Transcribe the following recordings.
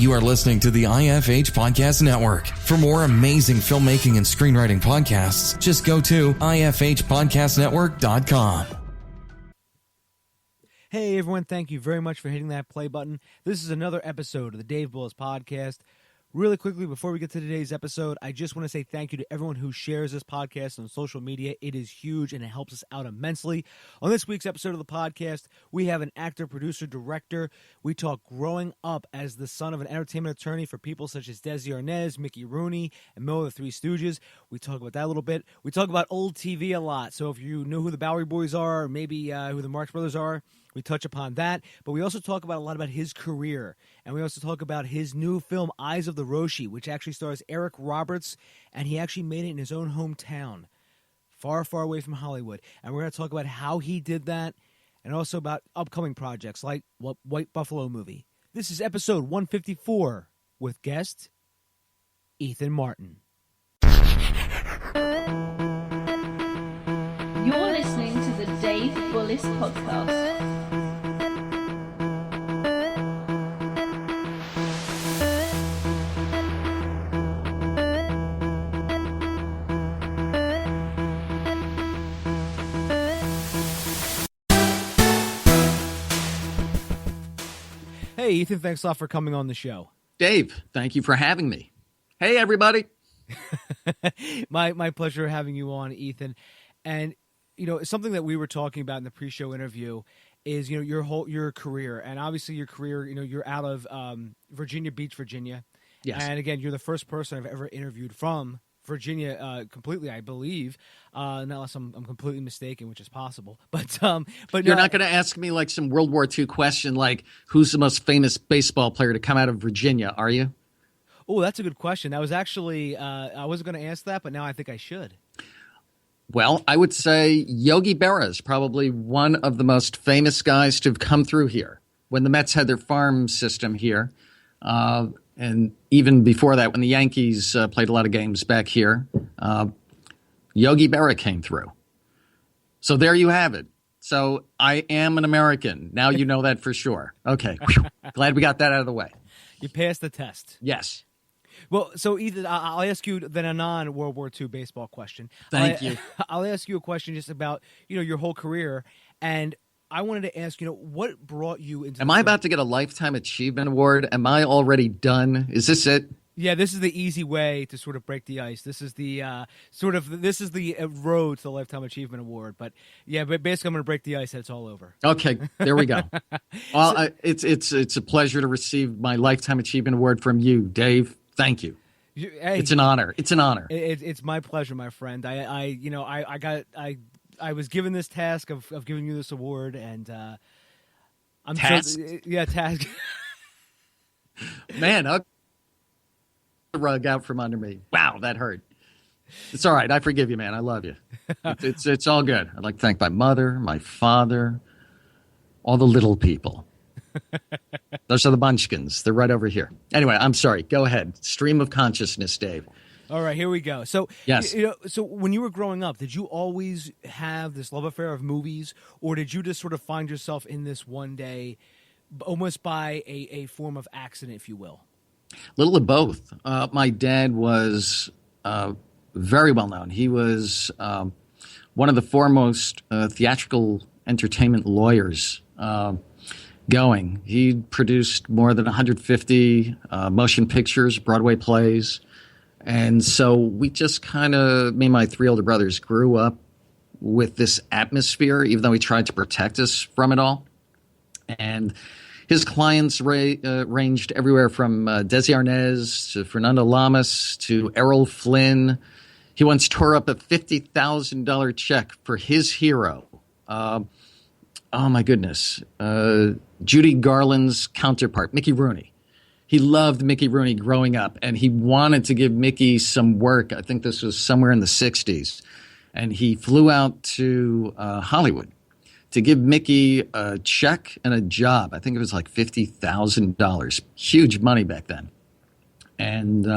You are listening to the IFH Podcast Network. For more amazing filmmaking and screenwriting podcasts, just go to ifhpodcastnetwork.com. Hey everyone, thank you very much for hitting that play button. This is another episode of the Dave Bullis Podcast. Really quickly, before we get to today's episode, I just want to say thank you to everyone who shares this podcast on social media. It is huge and it helps us out immensely. On this week's episode of the podcast, we have an actor, producer, director. We talk growing up as the son of an entertainment attorney for people such as Desi Arnaz, Mickey Rooney, and Mo of the Three Stooges. We talk about that a little bit. We talk about old TV a lot. So if you know who the Bowery Boys are, or maybe who the Marx Brothers are, we touch upon that, but we also talk about a lot about his career, and we also talk about his new film, Eyes of the Roshi, which actually stars Eric Roberts, and he actually made it in his own hometown, far, far away from Hollywood. And we're going to talk about how he did that, and also about upcoming projects like White Buffalo movie. This is episode 154 with guest Ethan Marten. You're listening to the Dave Bullis Podcast. Hey, Ethan, thanks a lot for coming on the show. Dave, thank you for having me. Hey, everybody. My pleasure having you on, Ethan. And, you know, something that we were talking about in the pre-show interview is, you know, your career. And obviously your career, you know, you're out of Virginia Beach, Virginia. Yes. And, again, you're the first person I've ever interviewed from Virginia completely, I believe, unless I'm completely mistaken, which is possible. But you're not going to ask me like some World War II question like who's the most famous baseball player to come out of Virginia, are you? Oh, that's a good question. That was actually I wasn't going to ask that, but now I think I should. Well, I would say Yogi Berra is probably one of the most famous guys to have come through here when the Mets had their farm system here. And even before that, when the Yankees played a lot of games back here, Yogi Berra came through. So there you have it. So I am an American. Now you know that for sure. Okay. Glad we got that out of the way. You passed the test. Yes. Well, so Ethan, I'll ask you then a non-World War II baseball question. Thank you. I'll ask you a question just about, you know, your whole career. And I wanted to ask, you know, what brought you into... Am I about to get a Lifetime Achievement Award? Am I already done? Is this it? Yeah, this is the easy way to sort of break the ice. This is the road to the Lifetime Achievement Award. But yeah, but basically I'm going to break the ice and it's all over. Okay, there we go. Well, it's a pleasure to receive my Lifetime Achievement Award from you, Dave. Thank you. Hey, it's an honor. It's an honor. It's my pleasure, my friend. I was given this task of giving you this award, and I'm task. Task. Man, I'll the rug out from under me. Wow, that hurt. It's all right. I forgive you, man. I love you. It's all good. I'd like to thank my mother, my father, all the little people. Those are the Munchkins. They're right over here. Anyway, I'm sorry. Go ahead. Stream of consciousness, Dave. All right, here we go. So, yes. You know, so when you were growing up, did you always have this love affair of movies, or did you just sort of find yourself in this one day, almost by a form of accident, if you will? A little of both. My dad was very well known. He was one of the foremost theatrical entertainment lawyers going. He produced more than 150 motion pictures, Broadway plays. And so we just kind of, me and my three older brothers, grew up with this atmosphere, even though he tried to protect us from it all. And his clients ranged everywhere from Desi Arnaz to Fernando Lamas to Errol Flynn. He once tore up a $50,000 check for his hero. Oh, my goodness. Judy Garland's counterpart, Mickey Rooney. He loved Mickey Rooney growing up, and he wanted to give Mickey some work. I think this was somewhere in the 60s. And he flew out to Hollywood to give Mickey a check and a job. I think it was like $50,000. Huge money back then. And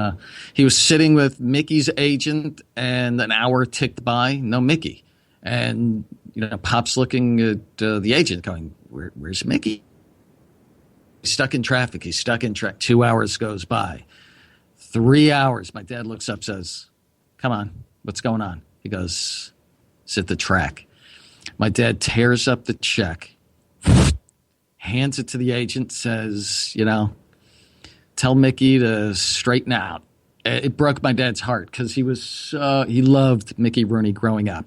he was sitting with Mickey's agent, and an hour ticked by, no Mickey. And, you know, Pop's looking at the agent going, where's Mickey? stuck in traffic. He's stuck in traffic. 2 hours goes by. 3 hours. My dad looks up, says, come on, what's going on? He goes, it's at the track. My dad tears up the check, hands it to the agent, says, tell Mickey to straighten out. It broke my dad's heart because he loved Mickey Rooney growing up.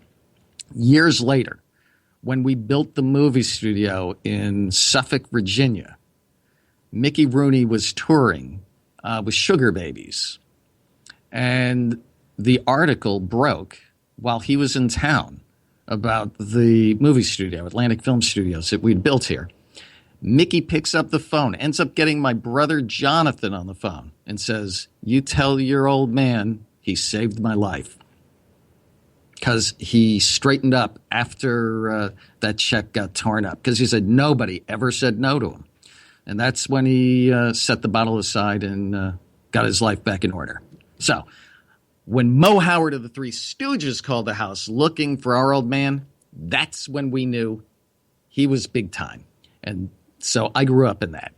Years later, when we built the movie studio in Suffolk, Virginia, Mickey Rooney was touring with Sugar Babies. And the article broke while he was in town about the movie studio, Atlantic Film Studios, that we'd built here. Mickey picks up the phone, ends up getting my brother Jonathan on the phone, and says, you tell your old man he saved my life. Because he straightened up after that check got torn up. Because he said nobody ever said no to him. And that's when he set the bottle aside and got his life back in order. So when Mo Howard of the Three Stooges called the house looking for our old man, that's when we knew he was big time. And so I grew up in that.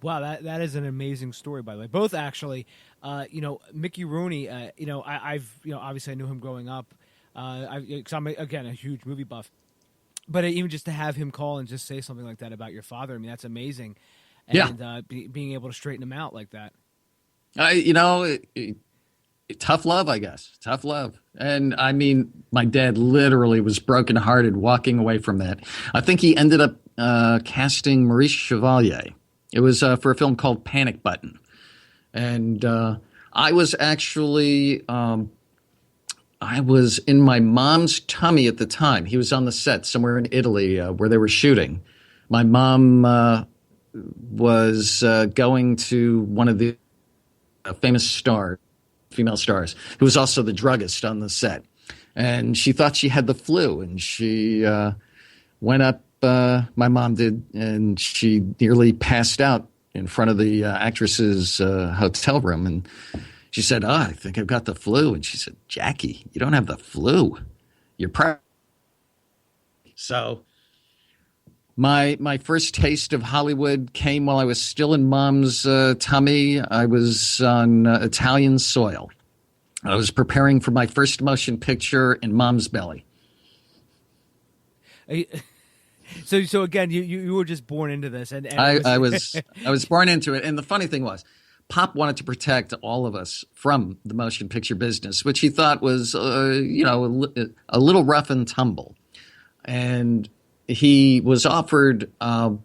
Wow, that is an amazing story, by the way. Both actually, Mickey Rooney. I've obviously I knew him growing up. Because I'm again a huge movie buff. But even just to have him call and just say something like that about your father, I mean, that's amazing. And being able to straighten him out like that. Tough love, I guess. Tough love. And I mean, my dad literally was brokenhearted walking away from that. I think he ended up casting Maurice Chevalier. It was for a film called Panic Button. And I was actually, I was in my mom's tummy at the time. He was on the set somewhere in Italy where they were shooting. My mom was going to one of the famous female stars, who was also the druggist on the set. And she thought she had the flu, and she went up, my mom did, and she nearly passed out in front of the actress's hotel room. And she said, I think I've got the flu. And she said, Jackie, you don't have the flu. You're pregnant. So my first taste of Hollywood came while I was still in mom's tummy. I was on Italian soil. I was preparing for my first motion picture in mom's belly. So again, you were just born into this, and I was born into it. And the funny thing was, Pop wanted to protect all of us from the motion picture business, which he thought was a little rough and tumble. And he was offered the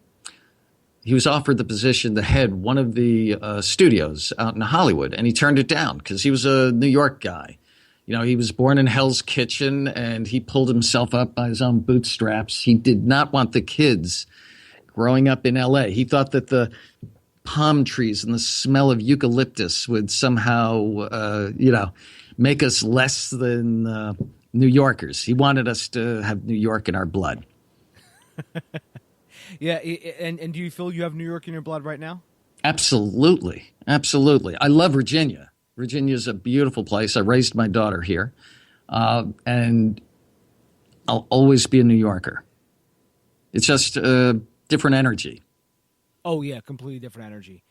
position to head one of the studios out in Hollywood, and he turned it down because he was a New York guy. He was born in Hell's Kitchen, and he pulled himself up by his own bootstraps. He did not want the kids growing up in L.A. He thought that the palm trees and the smell of eucalyptus would somehow, make us less than New Yorkers. He wanted us to have New York in our blood. Yeah, and do you feel you have New York in your blood right now? Absolutely. Absolutely. I love Virginia. Virginia is a beautiful place. I raised my daughter here, and I'll always be a New Yorker. It's just a different energy. Oh, yeah, completely different energy.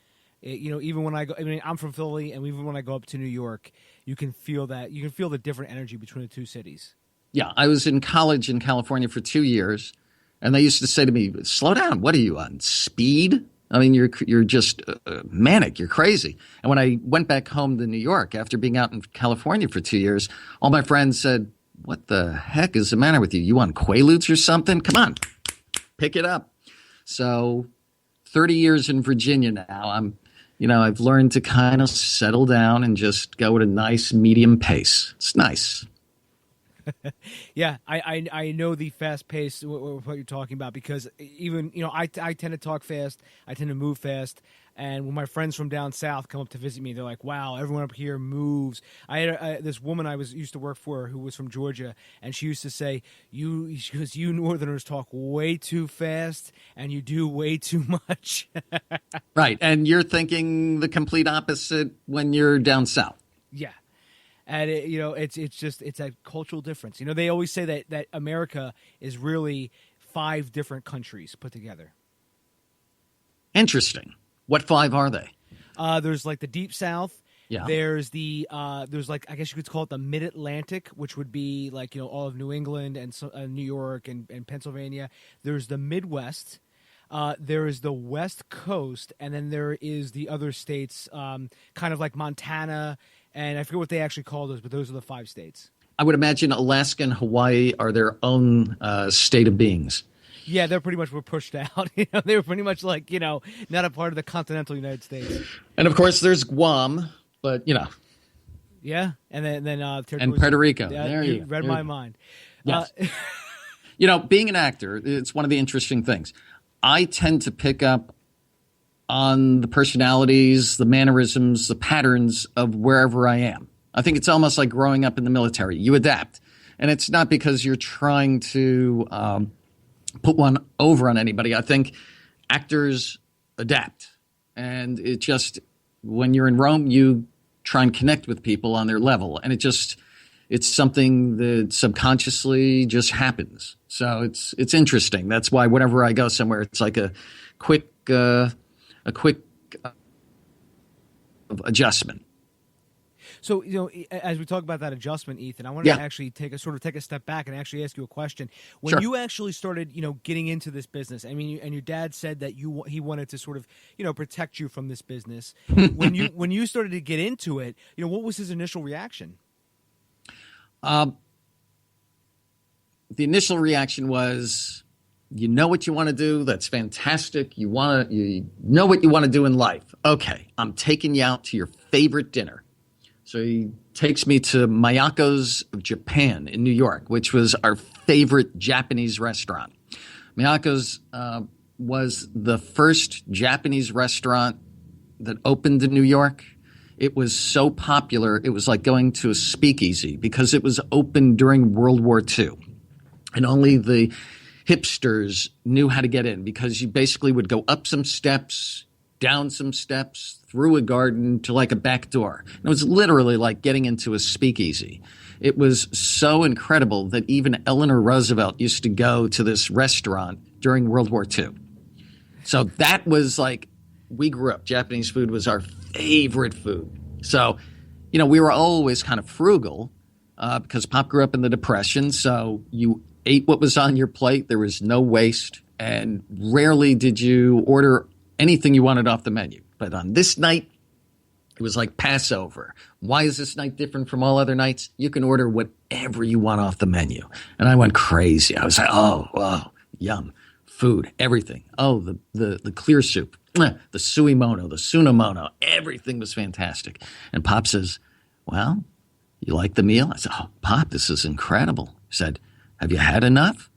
Even when I go, I'm from Philly, and even when I go up to New York, you can feel that. You can feel the different energy between the two cities. Yeah, I was in college in California for 2 years, and they used to say to me, slow down. What are you on, speed? I mean, you're just manic. You're crazy. And when I went back home to New York after being out in California for 2 years, all my friends said, what the heck is the matter with you? You on Quaaludes or something? Come on, pick it up. So 30 years in Virginia now, I've learned to kind of settle down and just go at a nice medium pace. It's nice. Yeah, I know the fast pace, what you're talking about, because even, I tend to talk fast. I tend to move fast. And when my friends from down south come up to visit me, they're like, wow, everyone up here moves. I had this woman I used to work for who was from Georgia, and she used to say, you Northerners talk way too fast and you do way too much. Right. And you're thinking the complete opposite when you're down south. Yeah. And it's a cultural difference. They always say that America is really 5 different countries put together. Interesting. What 5 are they? There's like the Deep South. Yeah. There's there's like, I guess you could call it the Mid-Atlantic, which would be like, all of New England and New York and Pennsylvania. There's the Midwest. There is the West Coast, and then there is the other states, kind of like Montana, and I forget what they actually call those, but those are the 5 states. I would imagine Alaska and Hawaii are their own state of beings. Yeah, they're pretty much were pushed out. They were pretty much like, not a part of the continental United States. And of course, there's Guam, but Yeah, and then and Puerto Rico. Yeah, there you read my mind. Yes. Being an actor, it's one of the interesting things. I tend to pick up on the personalities, the mannerisms, the patterns of wherever I am. I think it's almost like growing up in the military. You adapt. And it's not because you're trying to put one over on anybody. I think actors adapt. And it just, when you're in Rome, you try and connect with people on their level. And it's something that subconsciously just happens. So it's interesting. That's why whenever I go somewhere, it's like a quick adjustment. So, as we talk about that adjustment, Ethan, I wanted to actually take a step back and actually ask you a question. When Sure. you actually started, getting into this business, I mean, and your dad said that he wanted to sort of, protect you from this business. when you started to get into it, what was his initial reaction? The initial reaction was, you know what you want to do. That's fantastic. You know what you want to do in life. Okay, I'm taking you out to your favorite dinner. So he takes me to Miyako's of Japan in New York, which was our favorite Japanese restaurant. Miyako's was the first Japanese restaurant that opened in New York. It was so popular, it was like going to a speakeasy because it was open during World War II. And only the hipsters knew how to get in because you basically would go up some steps, down some steps, through a garden to like a back door. And it was literally like getting into a speakeasy. It was so incredible that even Eleanor Roosevelt used to go to this restaurant during World War II. So that was like, we grew up. Japanese food was our favorite food. So, we were always kind of frugal because Pop grew up in the Depression. So you ate what was on your plate. There was no waste. And rarely did you order anything you wanted off the menu. But on this night, it was like Passover. Why is this night different from all other nights? You can order whatever you want off the menu. And I went crazy. I was like, oh, yum. Food, everything. Oh, the clear soup, the suimono, the sunomono, everything was fantastic. And Pop says, well, you like the meal? I said, oh, Pop, this is incredible. He said, have you had enough?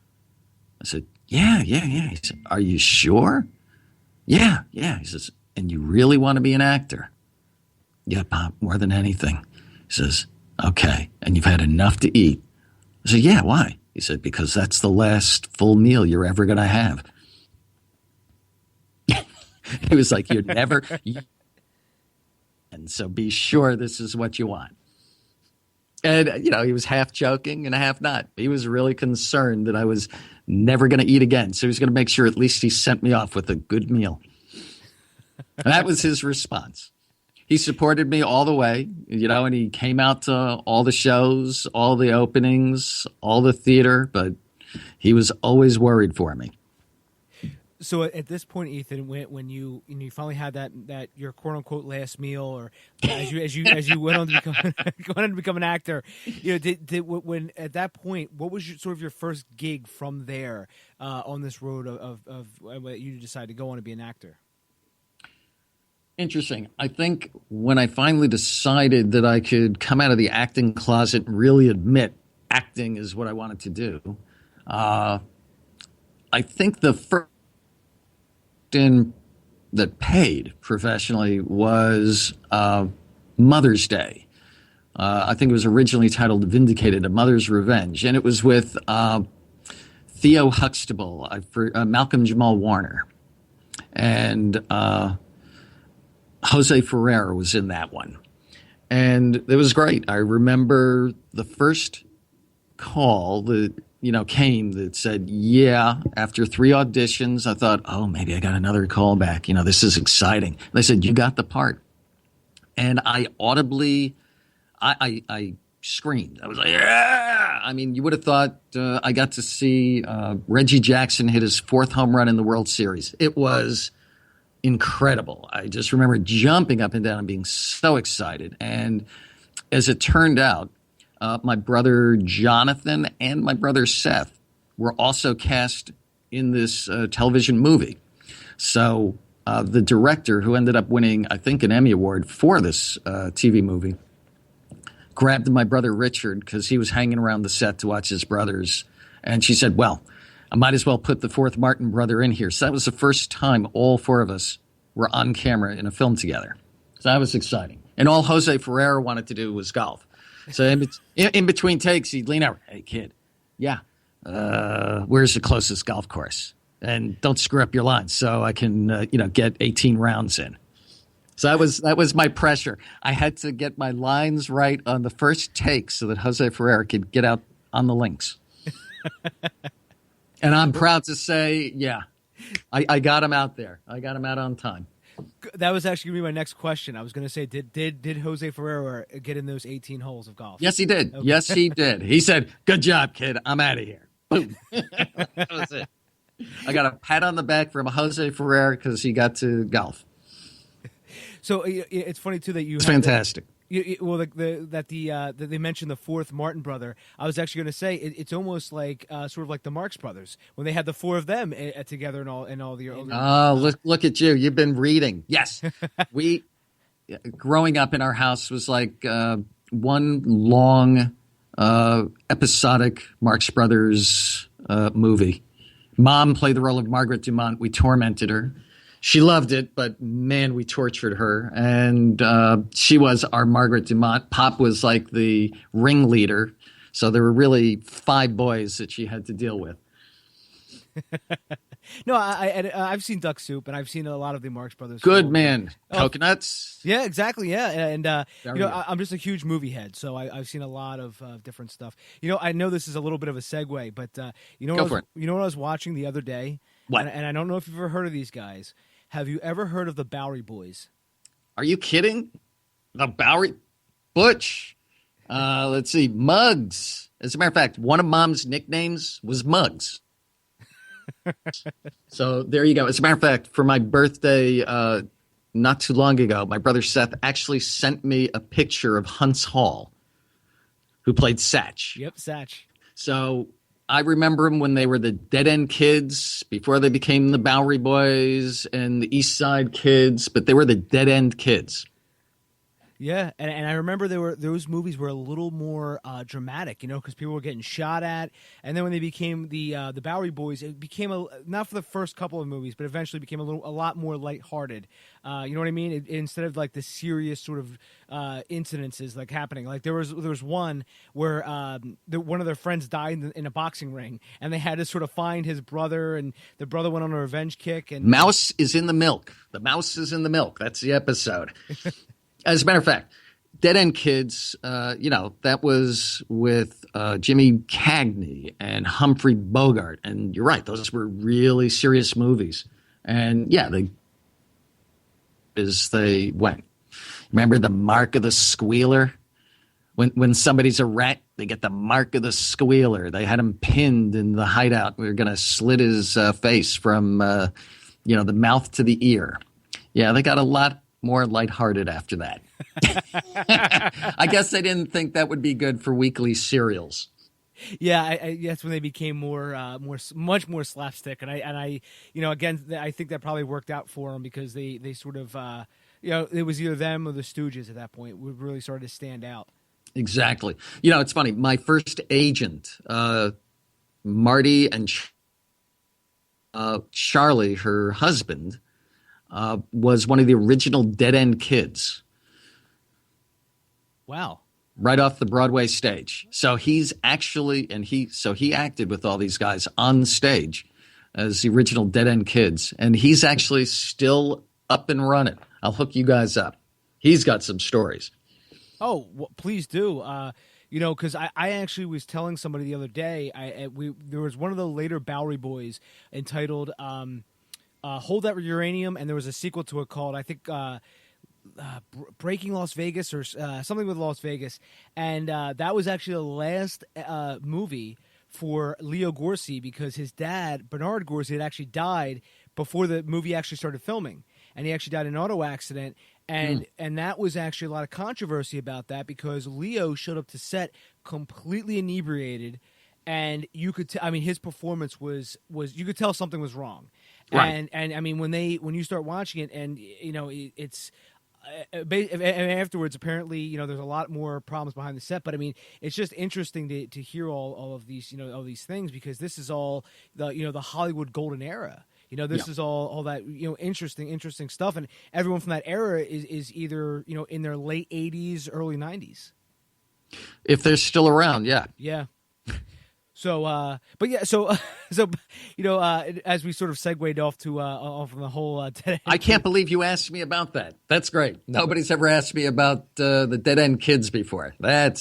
I said, yeah. He said, are you sure? Yeah. He says, and you really want to be an actor? Yeah, Pop, more than anything. He says, okay, and you've had enough to eat? I said, yeah, why? He said, because that's the last full meal you're ever going to have. He was like, you're never... And so be sure this is what you want. And, he was half joking and half not. He was really concerned that I was never going to eat again. So he was going to make sure at least he sent me off with a good meal. And that was his response. He supported me all the way, and he came out to all the shows, all the openings, all the theater, but he was always worried for me. So at this point, Ethan, when you finally had that your quote unquote last meal, or as you went on to become an actor, when at that point, what was your first gig from there on this road of you decided to go on to be an actor? Interesting. I think when I finally decided that I could come out of the acting closet and really admit acting is what I wanted to do, I think the first that paid professionally was Mother's Day. I think it was originally titled Vindicated, A Mother's Revenge, and it was with Theo Huxtable, Malcolm Jamal Warner, and Jose Ferrer was in that one. And it was great. I remember the first call, came that said, yeah, after 3 auditions, I thought, oh, maybe I got another call back. This is exciting. They said, you got the part. And I audibly, I screamed. I was like, yeah. I mean, you would have thought I got to see Reggie Jackson hit his 4th home run in the World Series. It was incredible. I just remember jumping up and down and being so excited. And as it turned out, my brother Jonathan and my brother Seth were also cast in this television movie. So the director, who ended up winning, I think, an Emmy Award for this TV movie, grabbed my brother Richard because he was hanging around the set to watch his brothers. And she said, well, I might as well put the 4th Marten brother in here. So that was the first time all 4 of us were on camera in a film together. So that was exciting. And all Jose Ferreira wanted to do was golf. So in between takes, he'd lean over. Hey, kid, yeah, where's the closest golf course? And don't screw up your lines so I can, get 18 rounds in. So that was my pressure. I had to get my lines right on the first take so that Jose Ferreira could get out on the links. And I'm proud to say, yeah, I got him out there. I got him out on time. That was actually going to be my next question. I was going to say, did Jose Ferreira get in those 18 holes of golf? Yes, he did. Okay. Yes, he did. He said, good job, kid. I'm out of here. Boom. That was it. I got a pat on the back from Jose Ferreira because he got to golf. So it's funny, too, that it's fantastic. That they mentioned the 4th Marten brother. I was actually going to say it's almost like sort of like the Marx Brothers when they had the 4 of them together and all the. Oh, look at you! You've been reading. Yes, we growing up in our house was like one long episodic Marx Brothers movie. Mom played the role of Margaret Dumont. We tormented her. She loved it, but man, we tortured her. And she was our Margaret Dumont. Pop was like the ringleader. So there were really 5 boys that she had to deal with. No, I've seen Duck Soup, and I've seen a lot of the Marx Brothers. Good man. Coconuts. Yeah, exactly. Yeah. And, I'm just a huge movie head, so I've seen a lot of different stuff. I know this is a little bit of a segue, but Go for it. What I was watching the other day? What? And I don't know if you've ever heard of these guys. Have you ever heard of the Bowery Boys? Are you kidding? The Bowery? Butch. Let's see. Muggs. As a matter of fact, one of Mom's nicknames was Muggs. So there you go. As a matter of fact, for my birthday not too long ago, my brother Seth actually sent me a picture of Hunts Hall, who played Satch. Yep, Satch. So I remember them when they were the Dead End Kids, before they became the Bowery Boys and the East Side Kids, but they were the Dead End Kids. Yeah, and I remember those movies were a little more dramatic, because people were getting shot at. And then when they became the Bowery Boys, it became not for the first couple of movies, but eventually became a lot more lighthearted. You know what I mean? Instead of like the serious sort of incidences like happening. Like there was one where one of their friends died in a boxing ring, and they had to sort of find his brother, and the brother went on a revenge kick. And Mouse is in the milk. The mouse is in the milk. That's the episode. As a matter of fact, Dead End Kids, that was with Jimmy Cagney and Humphrey Bogart. And you're right, those were really serious movies. And yeah, they went. Remember the mark of the squealer? When somebody's a rat, they get the mark of the squealer. They had him pinned in the hideout. We were going to slit his face from, the mouth to the ear. Yeah, they got a lot more lighthearted after that. I guess they didn't think that would be good for weekly serials. Yeah, that's when they became much more slapstick, and I again, I think that probably worked out for them because they sort of, it was either them or the Stooges at that point would really started to stand out. Exactly. It's funny. My first agent, Marty and Charlie, her husband, was one of the original Dead End Kids. Wow. Right off the Broadway stage. So he's actually, he acted with all these guys on stage as the original Dead End Kids. And he's actually still up and running. I'll hook you guys up. He's got some stories. Oh, well, please do. Because I actually was telling somebody the other day, there was one of the later Bowery Boys entitled Hold That Uranium, and there was a sequel to it called, I think, Breaking Las Vegas or something with Las Vegas. And that was actually the last movie for Leo Gorcey because his dad, Bernard Gorcey, had actually died before the movie actually started filming. And he actually died in an auto accident. And that was actually a lot of controversy about that because Leo showed up to set completely inebriated, and you could his performance was you could tell something was wrong. Right. And I mean when you start watching it, and it's afterwards apparently there's a lot more problems behind the set, but I mean it's just interesting to hear all of these all these things because this is all the Hollywood golden era. This is all that interesting stuff, and everyone from that era is either in their late 80s, early 90s, if they're still around. Yeah. So, as we sort of segued off from the whole dead end. I can't believe you asked me about that. That's great. Nobody's ever asked me about the Dead End Kids before. That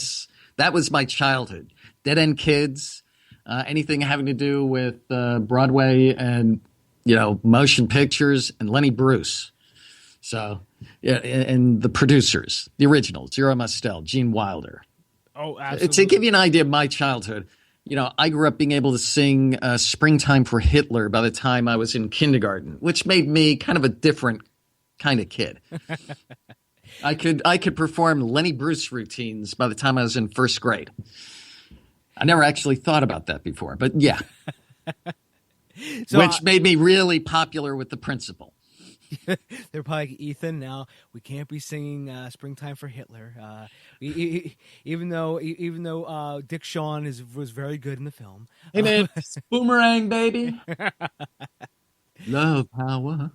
was my childhood. Dead End Kids, anything having to do with Broadway and motion pictures, and Lenny Bruce. So, yeah, and the producers, the originals, Zero Mostel, Gene Wilder. Oh, absolutely. To give you an idea of my childhood, I grew up being able to sing Springtime for Hitler by the time I was in kindergarten, which made me kind of a different kind of kid. I could perform Lenny Bruce routines by the time I was in first grade. I never actually thought about that before, but yeah. Which made me really popular with the principal. They're probably like, Ethan, now we can't be singing Springtime for Hitler. Even though Dick Shawn was very good in the film. Hey, man, Boomerang, baby. Love power.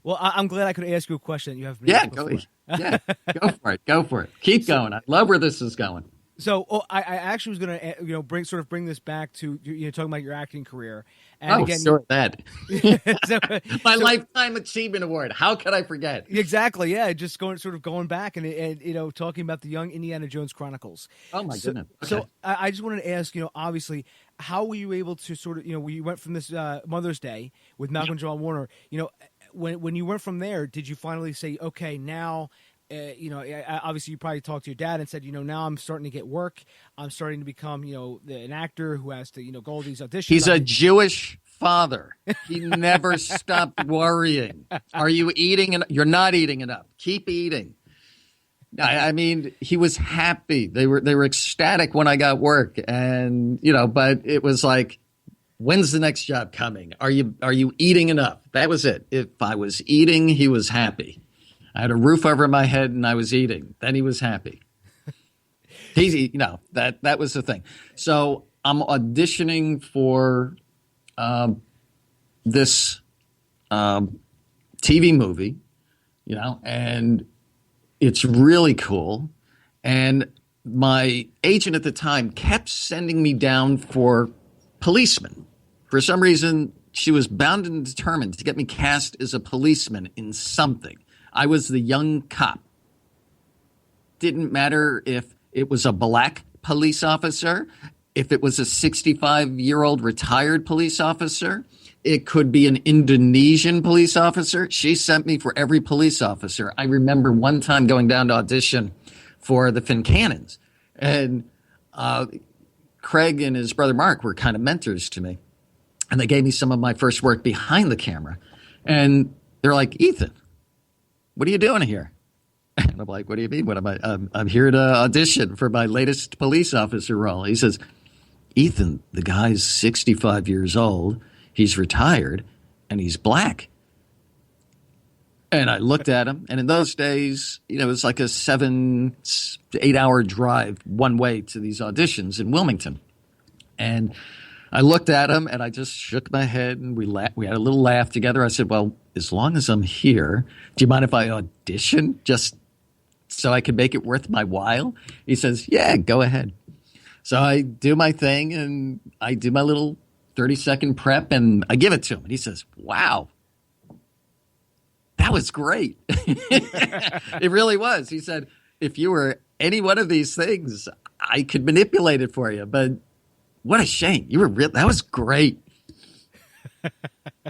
Well, I'm glad I could ask you a question that you haven't been Go for it. Keep going. I love where this is going. So, I actually was going to bring this back to talking about your acting career. And again, that. My Lifetime Achievement Award. How could I forget? Exactly. Yeah, just going back and talking about the Young Indiana Jones Chronicles. Oh my goodness. Okay. So I just wanted to ask, obviously, how were you able to you went from this Mother's Day with Malcolm John Warner. When you went from there, did you finally say, okay, now? Obviously you probably talked to your dad and said, now I'm starting to get work. I'm starting to become, an actor who has to, go all these auditions. He's a Jewish father. He never stopped worrying. Are you eating? You're not eating enough. Keep eating. I mean, he was happy. They were ecstatic when I got work, and but it was like, when's the next job coming? Are you eating enough? That was it. If I was eating, he was happy. I had a roof over my head and I was eating. Then he was happy. That was the thing. So I'm auditioning for this TV movie, and it's really cool. And my agent at the time kept sending me down for policemen. For some reason, she was bound and determined to get me cast as a policeman in something. I was the young cop. Didn't matter if it was a black police officer, if it was a 65-year-old retired police officer. It could be an Indonesian police officer. She sent me for every police officer. I remember one time going down to audition for the Fincannons, and Craig and his brother Mark were kind of mentors to me, and they gave me some of my first work behind the camera. And they're like, Ethan, what are you doing here? And I'm like, what do you mean? What am I? I'm here to audition for my latest police officer role. He says, Ethan, the guy's 65 years old. He's retired and he's black. And I looked at him, and in those days, it was like a 7 to 8 hour drive one way to these auditions in Wilmington. And I looked at him and I just shook my head, and we had a little laugh together. I said, well, as long as I'm here, do you mind if I audition just so I can make it worth my while? He says, yeah, go ahead. So I do my thing, and I do my little 30-second prep, and I give it to him. And he says, wow, that was great. It really was. He said, if you were any one of these things, I could manipulate it for you, but what a shame. You were that was great.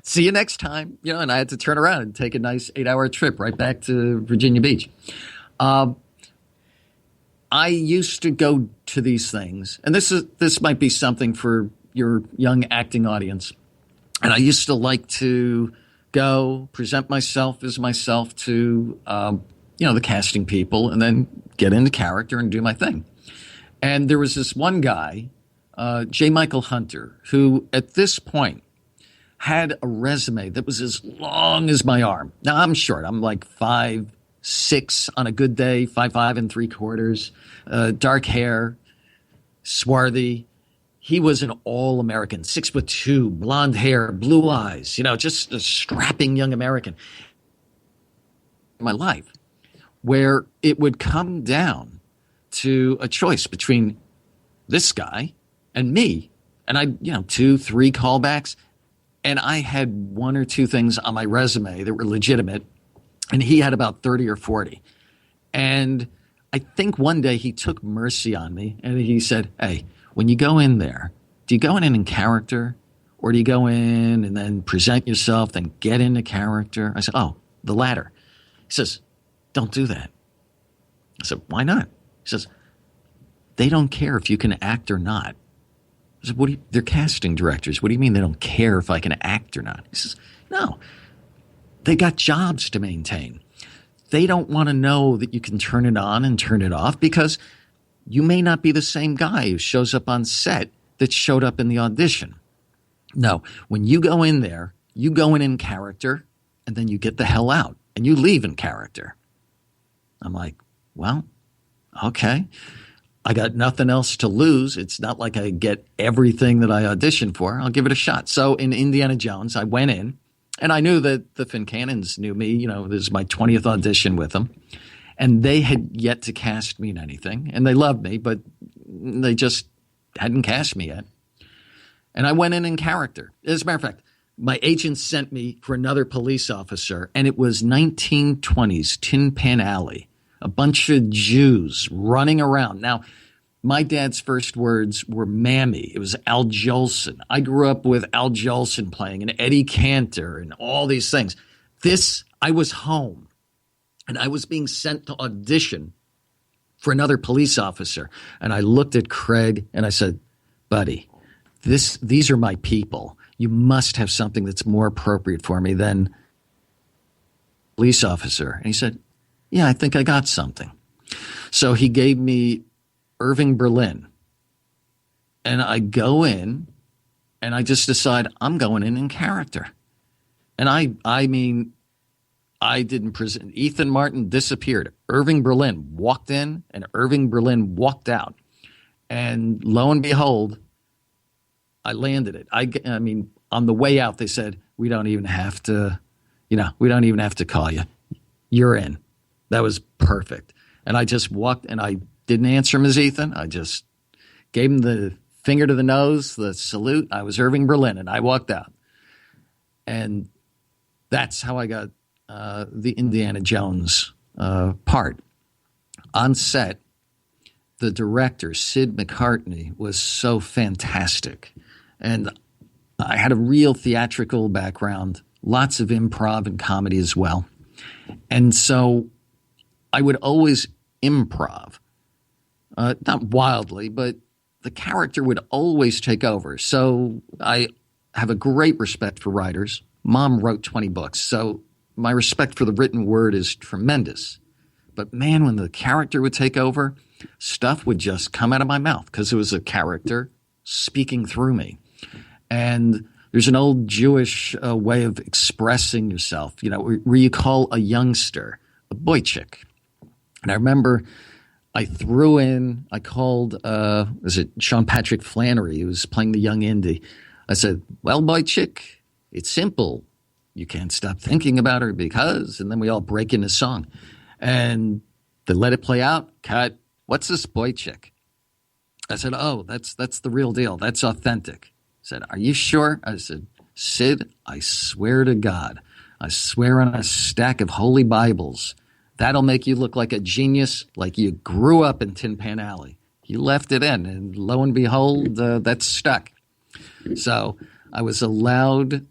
See you next time. And I had to turn around and take a nice 8-hour trip right back to Virginia Beach. I used to go to these things, and this might be something for your young acting audience. And I used to like to go present myself as myself to, the casting people, and then get into character and do my thing. And there was this one guy, J. Michael Hunter, who at this point had a resume that was as long as my arm. Now, I'm short. I'm like 5'6" on a good day, 5'5 3/4, dark hair, swarthy. He was an all-American, 6'2", blonde hair, blue eyes, just a strapping young American. My life, where it would come down to a choice between this guy and me. And I, 2-3 callbacks. And I had 1 or 2 things on my resume that were legitimate. And he had about 30 or 40. And I think one day he took mercy on me and he said, hey, when you go in there, do you go in character, or do you go in and then present yourself, then get into character? I said, oh, the latter. He says, don't do that. I said, why not? He says, they don't care if you can act or not. I said, they're casting directors. What do you mean they don't care if I can act or not? He says, no, they got jobs to maintain. They don't want to know that you can turn it on and turn it off, because you may not be the same guy who shows up on set that showed up in the audition. No, when you go in there, you go in character, and then you get the hell out, and you leave in character. I'm like, well, okay. I got nothing else to lose. It's not like I get everything that I auditioned for. I'll give it a shot. So in Indiana Jones, I went in, and I knew that the Fincannons knew me. This is my 20th audition with them. And they had yet to cast me in anything. And they loved me, but they just hadn't cast me yet. And I went in character. As a matter of fact, my agent sent me for another police officer, and it was 1920s Tin Pan Alley. A bunch of Jews running around. Now, my dad's first words were Mammy. It was Al Jolson. I grew up with Al Jolson playing, and Eddie Cantor, and all these things. I was home, and I was being sent to audition for another police officer. And I looked at Craig, and I said, buddy, these are my people. You must have something that's more appropriate for me than police officer. And he said, yeah, I think I got something. So he gave me Irving Berlin. And I go in, and I just decide I'm going in character. And I mean, I didn't present. Ethan Martin disappeared. Irving Berlin walked in, and Irving Berlin walked out. And lo and behold, I landed it. I mean, on the way out, they said, we don't even have to call you. You're in. That was perfect. And I just walked, and I didn't answer him as Ethan. I just gave him the finger to the nose, the salute. I was Irving Berlin, and I walked out. And that's how I got the Indiana Jones part. On set, the director, Sid McCartney, was so fantastic. And I had a real theatrical background, lots of improv and comedy as well. And so I would always improv, not wildly, but the character would always take over. So I have a great respect for writers. Mom wrote 20 books, so my respect for the written word is tremendous. But man, when the character would take over, stuff would just come out of my mouth because it was a character speaking through me. And there's an old Jewish way of expressing yourself, where you call a youngster a boychik. And I remember I called, was it Sean Patrick Flannery, who was playing the young Indy. I said, well, boychik, it's simple. You can't stop thinking about her because, and then we all break into song. And they let it play out, cut. What's this boychik? I said, oh, that's the real deal. That's authentic. I said, are you sure? I said, Sid, I swear to God, I swear on a stack of holy Bibles, that'll make you look like a genius, like you grew up in Tin Pan Alley. He left it in, and lo and behold, that's stuck. So I was allowed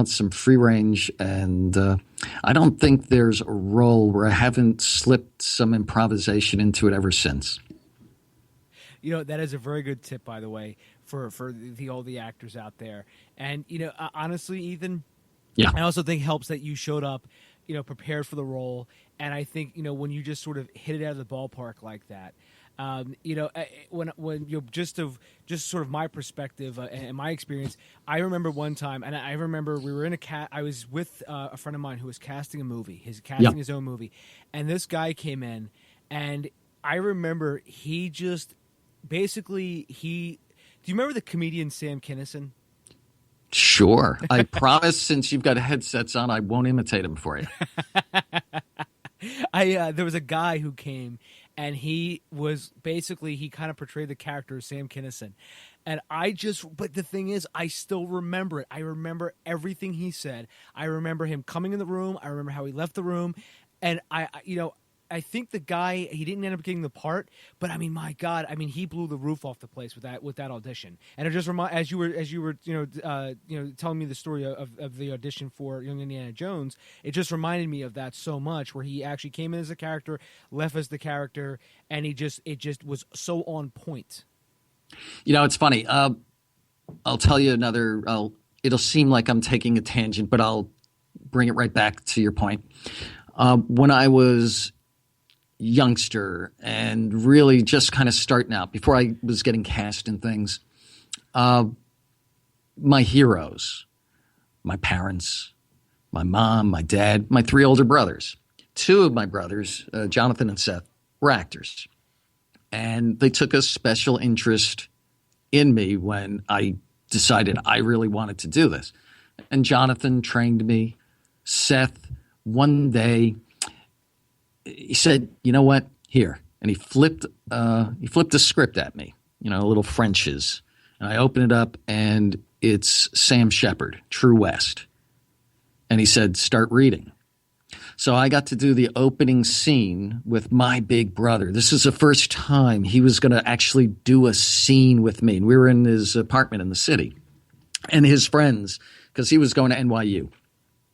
some free range, and I don't think there's a role where I haven't slipped some improvisation into it ever since. That is a very good tip, by the way, for all the actors out there. And honestly, Ethan, yeah, I also think helps that you showed up, prepared for the role. And I think when you just sort of hit it out of the ballpark like that. When just sort of my perspective and my experience, I remember one time, and I remember we were in I was with a friend of mine who was casting a movie. He's casting his own movie, and this guy came in, and I remember he just basically do you remember the comedian Sam Kinison? Sure. I promise, since you've got headsets on, I won't imitate him for you. There was a guy who came, and he kind of portrayed the character of Sam Kinison. And but the thing is, I still remember it. I remember everything he said. I remember him coming in the room. I remember how he left the room. And I think the guy, he didn't end up getting the part, but I mean, my God, he blew the roof off the place with that audition. And it just as you were telling me the story of the audition for Young Indiana Jones, it just reminded me of that so much, where he actually came in as a character, left as the character, and it just was so on point. It's funny. I'll tell you it'll seem like I'm taking a tangent, but I'll bring it right back to your point. When I was youngster and really just kind of starting out, before I was getting cast in things, my heroes, my parents, my mom, my dad, my three older brothers. Two of my brothers, Jonathan and Seth, were actors. And they took a special interest in me when I decided I really wanted to do this. And Jonathan trained me. Seth, one day, he said, "You know what? Here." And he flipped a script at me, little French's. And I opened it up, and it's Sam Shepard, True West. And he said, "Start reading." So I got to do the opening scene with my big brother. This is the first time he was going to actually do a scene with me. And we were in his apartment in the city. And his friends, because he was going to NYU,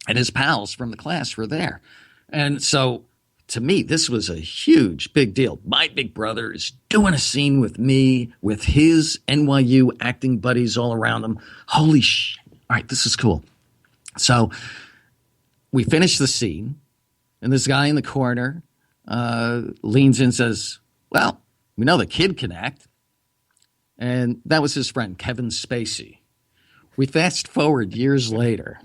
and his pals from the class were there. And so to me, this was a huge, big deal. My big brother is doing a scene with me, with his NYU acting buddies all around him. Holy shit. All right, this is cool. So we finish the scene, and this guy in the corner leans in and says, "Well, we know the kid can act." And that was his friend, Kevin Spacey. We fast forward years later,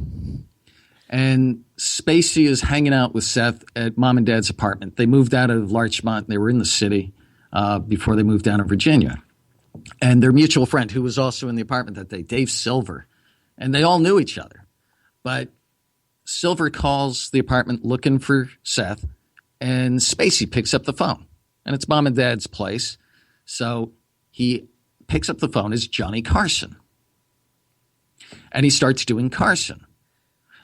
and Spacey is hanging out with Seth at Mom and Dad's apartment. They moved out of Larchmont. They were in the city before they moved down to Virginia. And their mutual friend, who was also in the apartment that day, Dave Silver, and they all knew each other. But Silver calls the apartment looking for Seth, and Spacey picks up the phone. And it's Mom and Dad's place. So he picks up the phone as Johnny Carson. And he starts doing Carson.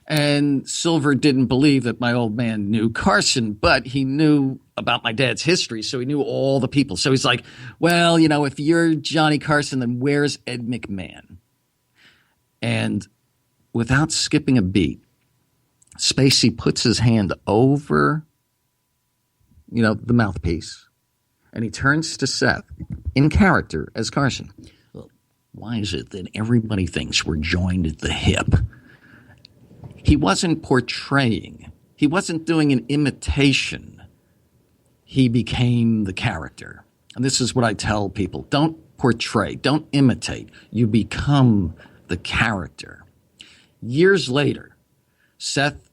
And Silver didn't believe that my old man knew Carson, but he knew about my dad's history, so he knew all the people. So he's like, "Well, if you're Johnny Carson, then where's Ed McMahon?" And without skipping a beat, Spacey puts his hand over, the mouthpiece, and he turns to Seth in character as Carson. "Well, why is it that everybody thinks we're joined at the hip?" He wasn't portraying. He wasn't doing an imitation. He became the character. And this is what I tell people. Don't portray. Don't imitate. You become the character. Years later, Seth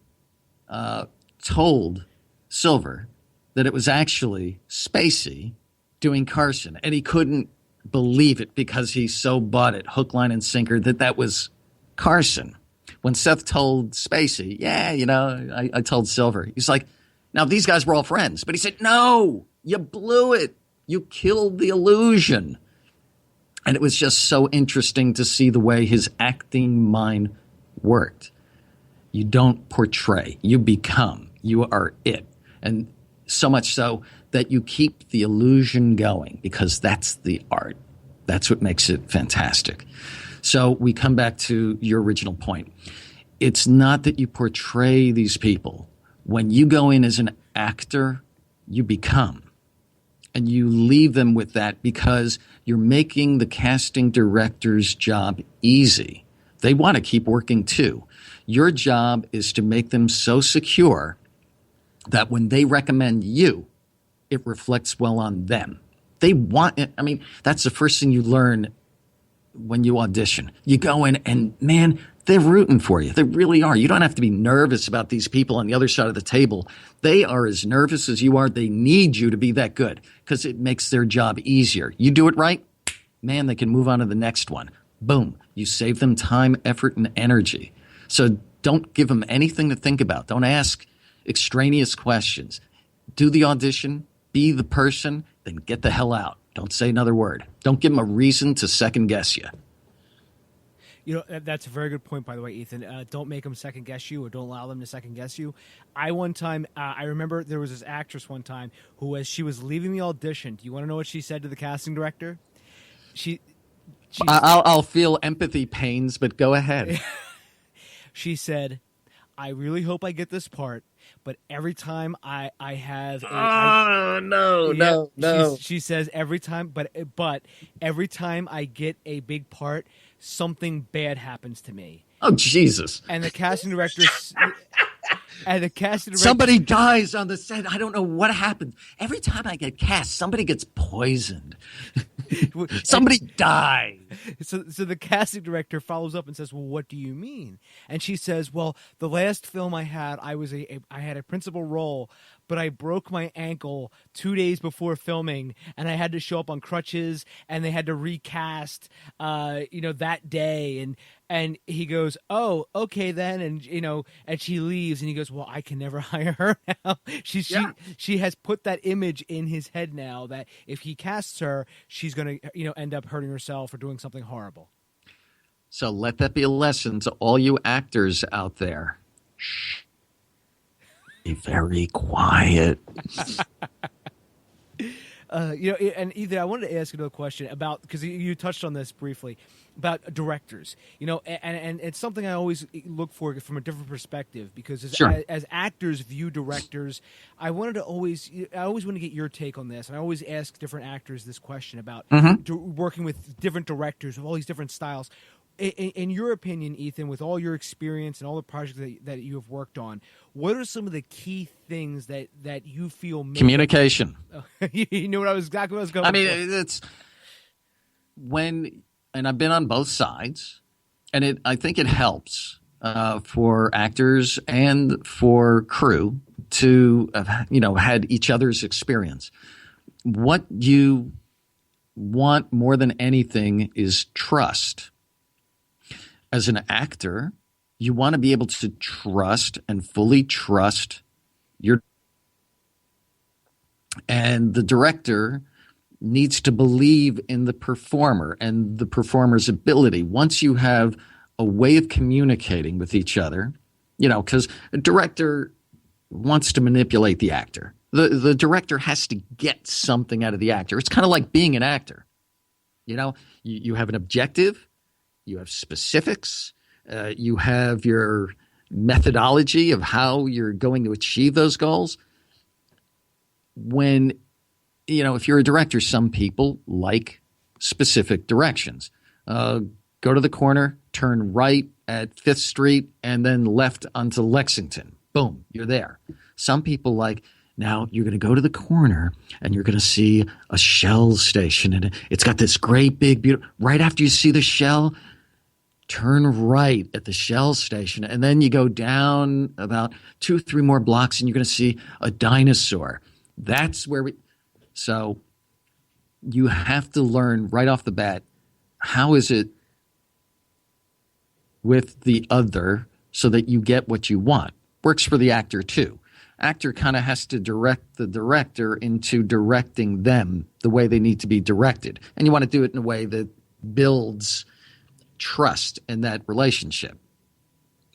told Silver that it was actually Spacey doing Carson. And he couldn't believe it because he so bought it, hook, line, and sinker, that was Carson. When Seth told Spacey, I told Silver. He's like, now these guys were all friends. But he said, "No, you blew it. You killed the illusion." And it was just so interesting to see the way his acting mind worked. You don't portray. You become. You are it. And So much so that you keep the illusion going, because that's the art. That's what makes it fantastic. So we come back to your original point. It's not that you portray these people. When you go in as an actor, you become. And you leave them with that because you're making the casting director's job easy. They want to keep working too. Your job is to make them so secure that when they recommend you, it reflects well on them. They want it. I mean, that's the first thing you learn when you audition. You go in and, man, they're rooting for you. They really are. You don't have to be nervous about these people on the other side of the table. They are as nervous as you are. They need you to be that good because it makes their job easier. You do it right, man, they can move on to the next one. Boom. You save them time, effort, and energy. So don't give them anything to think about. Don't ask extraneous questions. Do the audition, be the person, then get the hell out. Don't say another word. Don't give them a reason to second guess you. You know, that's a very good point, by the way, Ethan. Don't make them second guess you, or don't allow them to second guess you. I remember there was this actress one time who, as she was leaving the audition, do you want to know what she said to the casting director? I'll feel empathy pains, but go ahead. She said, "I really hope I get this part, but every time I have no. She says every time, but every time I get a big part, something bad happens to me." Oh, Jesus. And the casting director Somebody dies on the set. I don't know what happened. Every time I get cast, somebody gets poisoned. Somebody dies. So the casting director follows up and says, "Well, what do you mean?" And she says, "Well, the last film I had, I had a principal role, but I broke my ankle 2 days before filming, and I had to show up on crutches, and they had to recast, that day." And he goes, "Oh, okay then," and and she leaves, and he goes, "Well, I can never hire her now." She has put that image in his head now that if he casts her, she's going to end up hurting herself or doing something horrible. So let that be a lesson to all you actors out there. Shh. Be very quiet. And Ethan, I wanted to ask another question about, because you touched on this briefly, about directors. And it's something I always look for from a different perspective, because as actors view directors, I always want to get your take on this, and I always ask different actors this question about working with different directors of all these different styles. In your opinion, Ethan, with all your experience and all the projects that you have worked on, what are some of the key things that you feel communication? You know exactly what I was going. I mean, it's and I've been on both sides, and I think it helps for actors and for crew to have had each other's experience. What you want more than anything is trust. As an actor, you want to be able to trust and fully trust and the director needs to believe in the performer and the performer's ability. Once you have a way of communicating with each other, because a director wants to manipulate the actor. The director has to get something out of the actor. It's kind of like being an actor. You have an objective. You have specifics. You have your methodology of how you're going to achieve those goals. When, if you're a director, some people like specific directions. Go to the corner, turn right at 5th Street, and then left onto Lexington. Boom, you're there. Some people like, now you're going to go to the corner and you're going to see a Shell station. And it's got this great big, beautiful, right after you see the Shell, turn right at the Shell station, and then you go down about 2-3 more blocks, and you're going to see a dinosaur. That's where so you have to learn right off the bat, how is it with the other so that you get what you want. Works for the actor too. Actor kind of has to direct the director into directing them the way they need to be directed. And you want to do it in a way that builds trust in that relationship.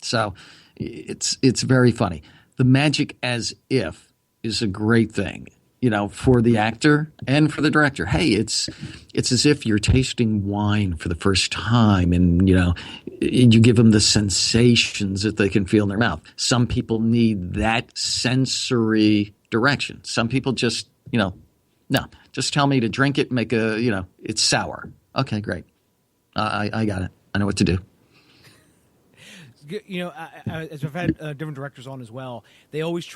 So it's very funny. The magic as if is a great thing, for the actor and for the director. Hey, it's as if you're tasting wine for the first time, and you give them the sensations that they can feel in their mouth. Some people need that sensory direction. Some people just, no, just tell me to drink it, make it's sour. Okay, great. I got it. I know what to do. As I've had different directors on as well, they always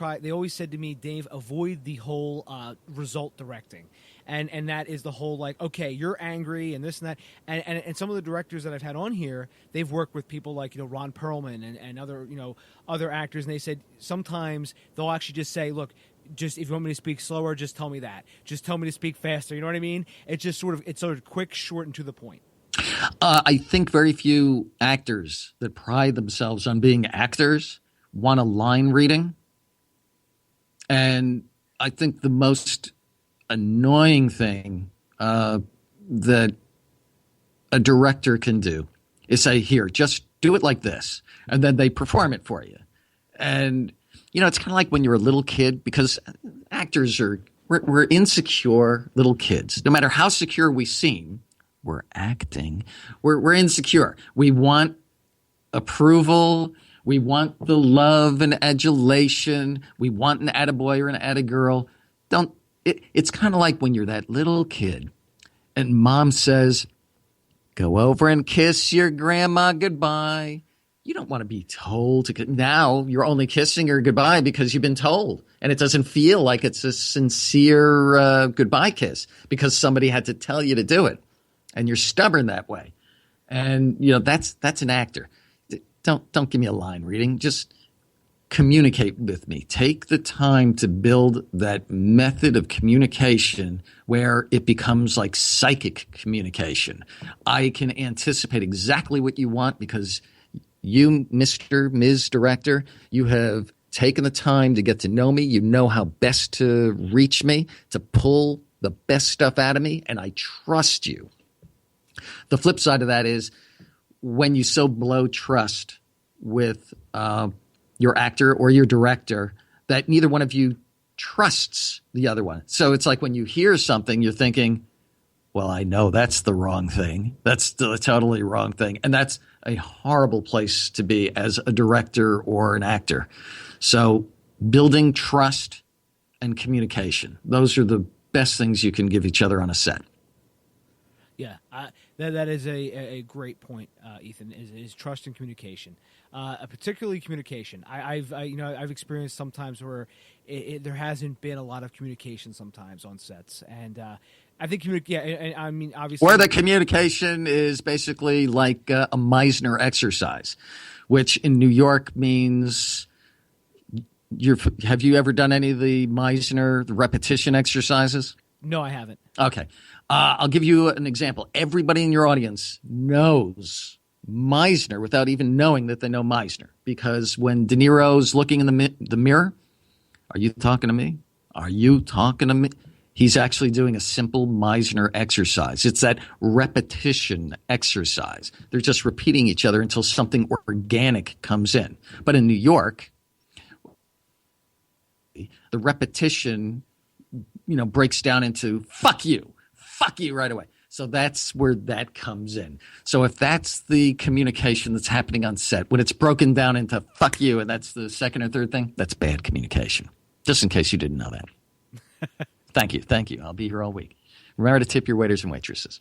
said to me, Dave, avoid the whole result directing. And that is the whole, like, okay, you're angry and this and that. And some of the directors that I've had on here, they've worked with people like, Ron Perlman and other actors. And they said sometimes they'll actually just say, look, just if you want me to speak slower, just tell me that. Just tell me to speak faster. You know what I mean? It's just sort of quick, short, and to the point. I think very few actors that pride themselves on being actors want a line reading. And I think the most annoying thing that a director can do is say, here, just do it like this. And then they perform it for you. And, it's kind of like when you're a little kid, because actors we're insecure little kids. No matter how secure we seem, we're acting. We're insecure. We want approval. We want the love and adulation. We want an attaboy or an attagirl. It's kind of like when you're that little kid and mom says, go over and kiss your grandma goodbye. You don't want to be told to. Now you're only kissing her goodbye because you've been told. And it doesn't feel like it's a sincere goodbye kiss because somebody had to tell you to do it. And you're stubborn that way. And, that's an actor. Don't give me a line reading. Just communicate with me. Take the time to build that method of communication where it becomes like psychic communication. I can anticipate exactly what you want because you, Mr., Ms. Director, you have taken the time to get to know me. You know how best to reach me, to pull the best stuff out of me, and I trust you. The flip side of that is when you so blow trust with your actor or your director that neither one of you trusts the other one. So it's like when you hear something, you're thinking, well, I know that's the wrong thing. That's the totally wrong thing. And that's a horrible place to be as a director or an actor. So building trust and communication, those are the best things you can give each other on a set. Yeah, that is a great point, Ethan. Is trust and communication, particularly communication. I've experienced sometimes where there hasn't been a lot of communication sometimes on sets, and I think I mean obviously, where the communication is basically like a Meisner exercise, which in New York means. Have you ever done any of the Meisner repetition exercises? No, I haven't. Okay. I'll give you an example. Everybody in your audience knows Meisner without even knowing that they know Meisner. Because when De Niro's looking in the mirror, are you talking to me? Are you talking to me? He's actually doing a simple Meisner exercise. It's that repetition exercise. They're just repeating each other until something organic comes in. But in New York, the repetition, breaks down into fuck you right away. So that's where that comes in. So if that's the communication that's happening on set, when it's broken down into fuck you, and that's the second or third thing, that's bad communication. Just in case you didn't know that. Thank you. I'll be here all week. Remember to tip your waiters and waitresses.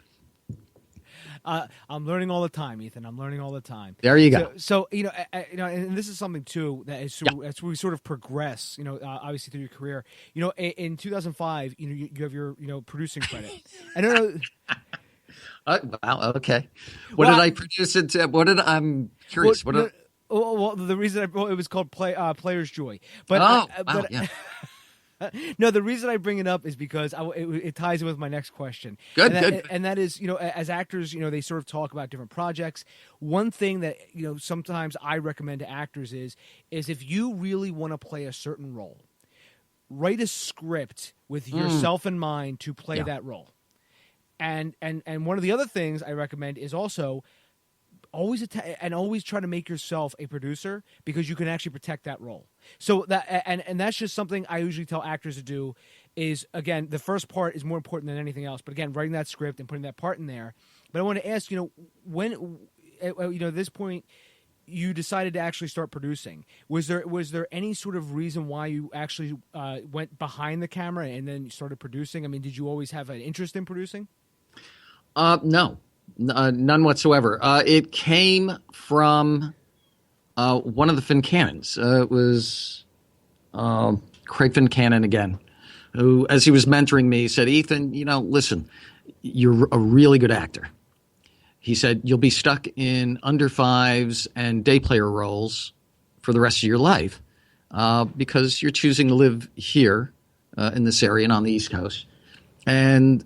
I'm learning all the time, Ethan. I'm learning all the time. There you go. So and this is something too that is as we sort of progress. Obviously through your career. In 2005, you have your producing credit. I don't know. Wow. Okay. What did I produce it? I'm curious. Well, the reason it was called Player's Joy. But wow, yeah. No, the reason I bring it up is because it ties in with my next question. Good. And that is, as actors, they sort of talk about different projects. One thing that, sometimes I recommend to actors is if you really want to play a certain role, write a script with yourself in mind to play that role. And one of the other things I recommend is also always and always try to make yourself a producer because you can actually protect that role. So that and that's just something I usually tell actors to do. Is again, the first part is more important than anything else. But again, writing that script and putting that part in there. But I want to ask, when at this point you decided to actually start producing. Was there any sort of reason why you actually went behind the camera and then you started producing? I mean, did you always have an interest in producing? No, none whatsoever. It came from one of the Fincannons. It was Craig Fincannon again, who, as he was mentoring me, said, "Ethan, listen, you're a really good actor." He said, "You'll be stuck in under fives and day player roles for the rest of your life because you're choosing to live here in this area and on the East Coast. And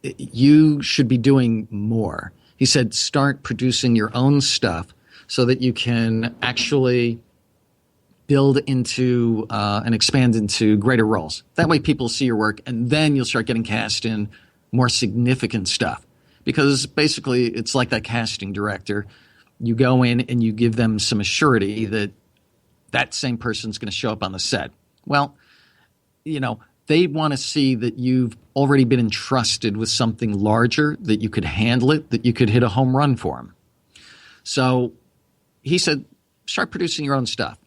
you should be doing more." He said, "Start producing your own stuff so that you can actually build into and expand into greater roles. That way people see your work, and then you'll start getting cast in more significant stuff." Because basically it's like that casting director. You go in and you give them some assurity that that same person's going to show up on the set. Well, they want to see that you've already been entrusted with something larger, that you could handle it, that you could hit a home run for them. So he said, start producing your own stuff.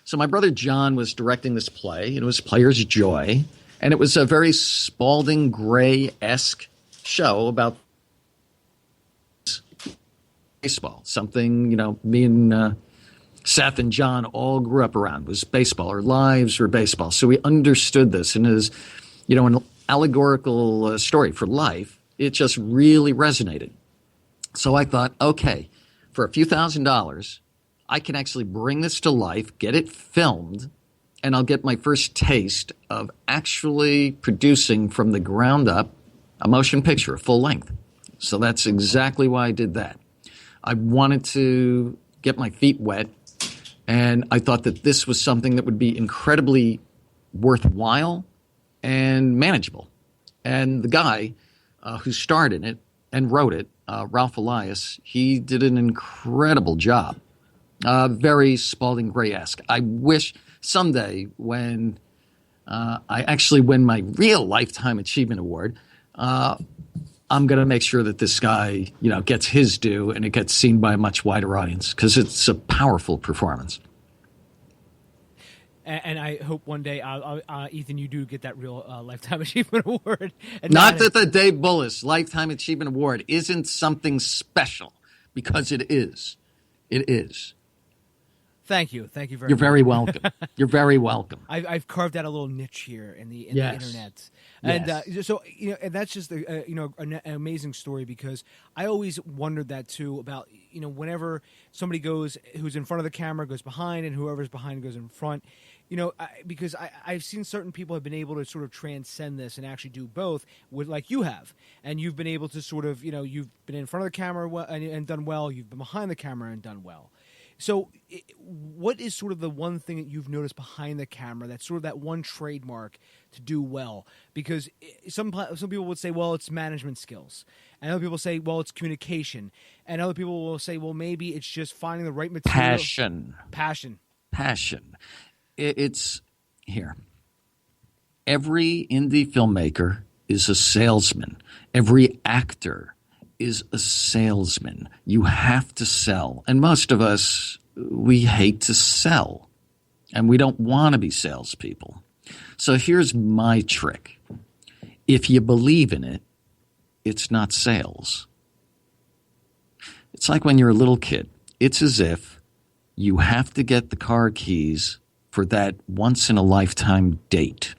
So my brother John was directing this play. It was Player's Joy. And it was a very Spalding Gray-esque show about baseball, something, me and Seth and John all grew up around was baseball. Our lives were baseball. So we understood this. And as, an allegorical story for life, it just really resonated. So I thought, okay, for a few $1,000s, I can actually bring this to life, get it filmed, and I'll get my first taste of actually producing from the ground up a motion picture, a full length. So that's exactly why I did that. I wanted to get my feet wet, and I thought that this was something that would be incredibly worthwhile and manageable. And the guy who starred in it and wrote it, Ralph Elias, he did an incredible job. Very Spalding Gray-esque. I wish someday when I actually win my real Lifetime Achievement Award, I'm going to make sure that this guy, gets his due and it gets seen by a much wider audience because it's a powerful performance. And I hope one day, Ethan, you do get that real Lifetime Achievement Award. And Not that the Dave Bullis Lifetime Achievement Award isn't something special, because it is. It is. Thank you very much. You're very welcome. You're very welcome. I've carved out a little niche here in the Yes. internet, Yes. and so and that's just an amazing story, because I always wondered that too about whenever somebody who's in front of the camera goes behind, and whoever's behind goes in front. Because I've seen certain people have been able to sort of transcend this and actually do both, like you have, and you've been able to sort of you've been in front of the camera and done well. You've been behind the camera and done well. So what is sort of the one thing that you've noticed behind the camera that's sort of that one trademark to do well? Because some people would say, well, it's management skills. And other people say, well, it's communication. And other people will say, well, maybe it's just finding the right material. Passion. It's here. Every indie filmmaker is a salesman. Every actor is a salesman. You have to sell. And most of us, we hate to sell. And we don't want to be salespeople. So here's my trick. If you believe in it, it's not sales. It's like when you're a little kid. It's as if you have to get the car keys for that once-in-a-lifetime date.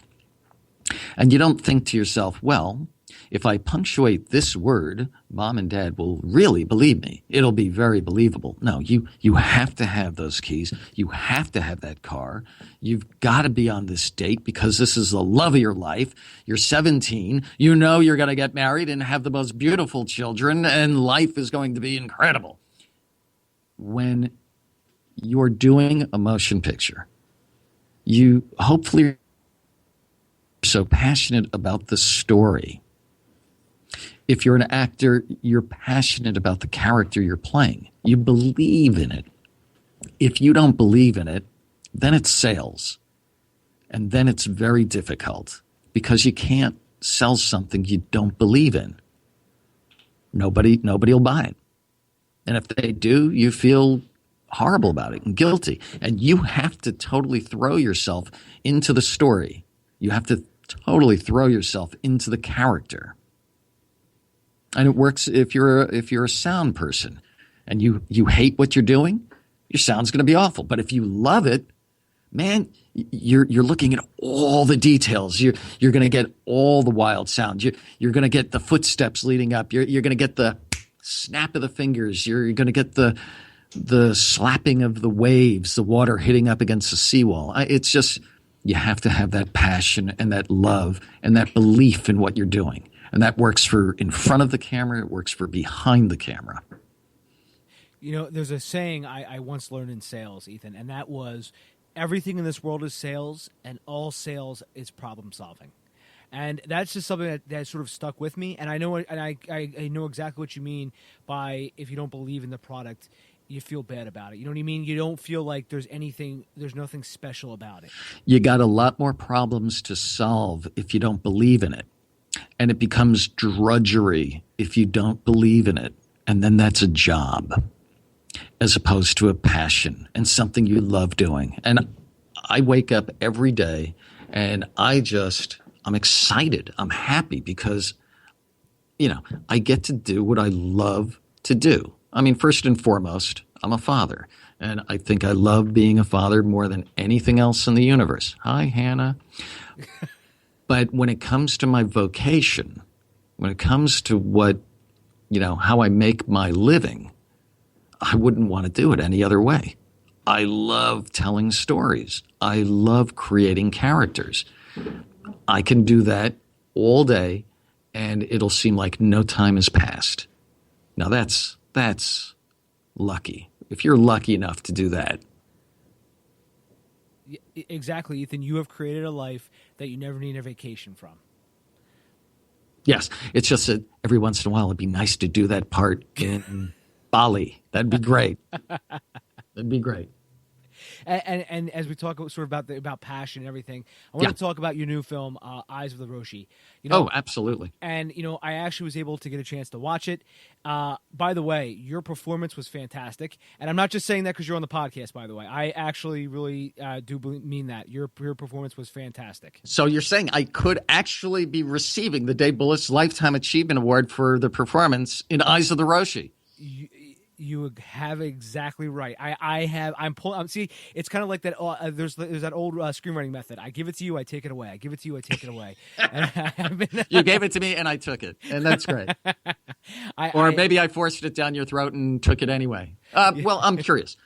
And you don't think to yourself, well, if I punctuate this word, Mom and Dad will really believe me. It'll be very believable. No, you have to have those keys. You have to have that car. You've got to be on this date because this is the love of your life. You're 17. You know you're going to get married and have the most beautiful children, and life is going to be incredible. When you're doing a motion picture, you hopefully are so passionate about the story. If you're an actor, you're passionate about the character you're playing. You believe in it. If you don't believe in it, then it's sales. And then it's very difficult because you can't sell something you don't believe in. Nobody will buy it. And if they do, you feel horrible about it and guilty. And you have to totally throw yourself into the story. You have to totally throw yourself into the character. And it works if you're a sound person and you hate what you're doing, your sound's going to be awful. But if you love it, man, you're looking at all the details. You're going to get all the wild sounds. You're going to get the footsteps leading up. You're going to get the snap of the fingers. You're going to get the slapping of the waves, the water hitting up against the seawall. It's just, you have to have that passion and that love and that belief in what you're doing. And that works for in front of the camera. It works for behind the camera. You know, there's a saying I once learned in sales, Ethan, and that was, everything in this world is sales, and all sales is problem solving. And that's just something that sort of stuck with me. And I know, I know exactly what you mean by, if you don't believe in the product, you feel bad about it. You know what I mean? You don't feel like there's nothing special about it. You got a lot more problems to solve if you don't believe in it. And it becomes drudgery if you don't believe in it. And then that's a job as opposed to a passion and something you love doing. And I wake up every day and I'm excited. I'm happy because, I get to do what I love to do. I mean, first and foremost, I'm a father. And I think I love being a father more than anything else in the universe. Hi, Hannah. But when it comes to my vocation, when it comes to what, how I make my living, I wouldn't want to do it any other way. I love telling stories. I love creating characters. I can do that all day, and it'll seem like no time has passed. Now that's lucky. If you're lucky enough to do that. Exactly, Ethan. You have created a life that you never need a vacation from. Yes. It's just that every once in a while it'd be nice to do that part in Bali. That'd be great. That'd be great. And as we talk sort of about passion and everything, I want to talk about your new film, Eyes of the Roshi. Oh, absolutely. And, I actually was able to get a chance to watch it. By the way, your performance was fantastic. And I'm not just saying that because you're on the podcast, by the way. I actually really do mean that. Your performance was fantastic. So you're saying I could actually be receiving the Dave Bullis Lifetime Achievement Award for the performance in Eyes of the Roshi. You have exactly right. I'm pulling. See, it's kind of like that. There's that old screenwriting method. I give it to you, I take it away. I give it to you, I take it away. You gave it to me, and I took it, and that's great. Maybe I forced it down your throat and took it anyway. Well, I'm curious.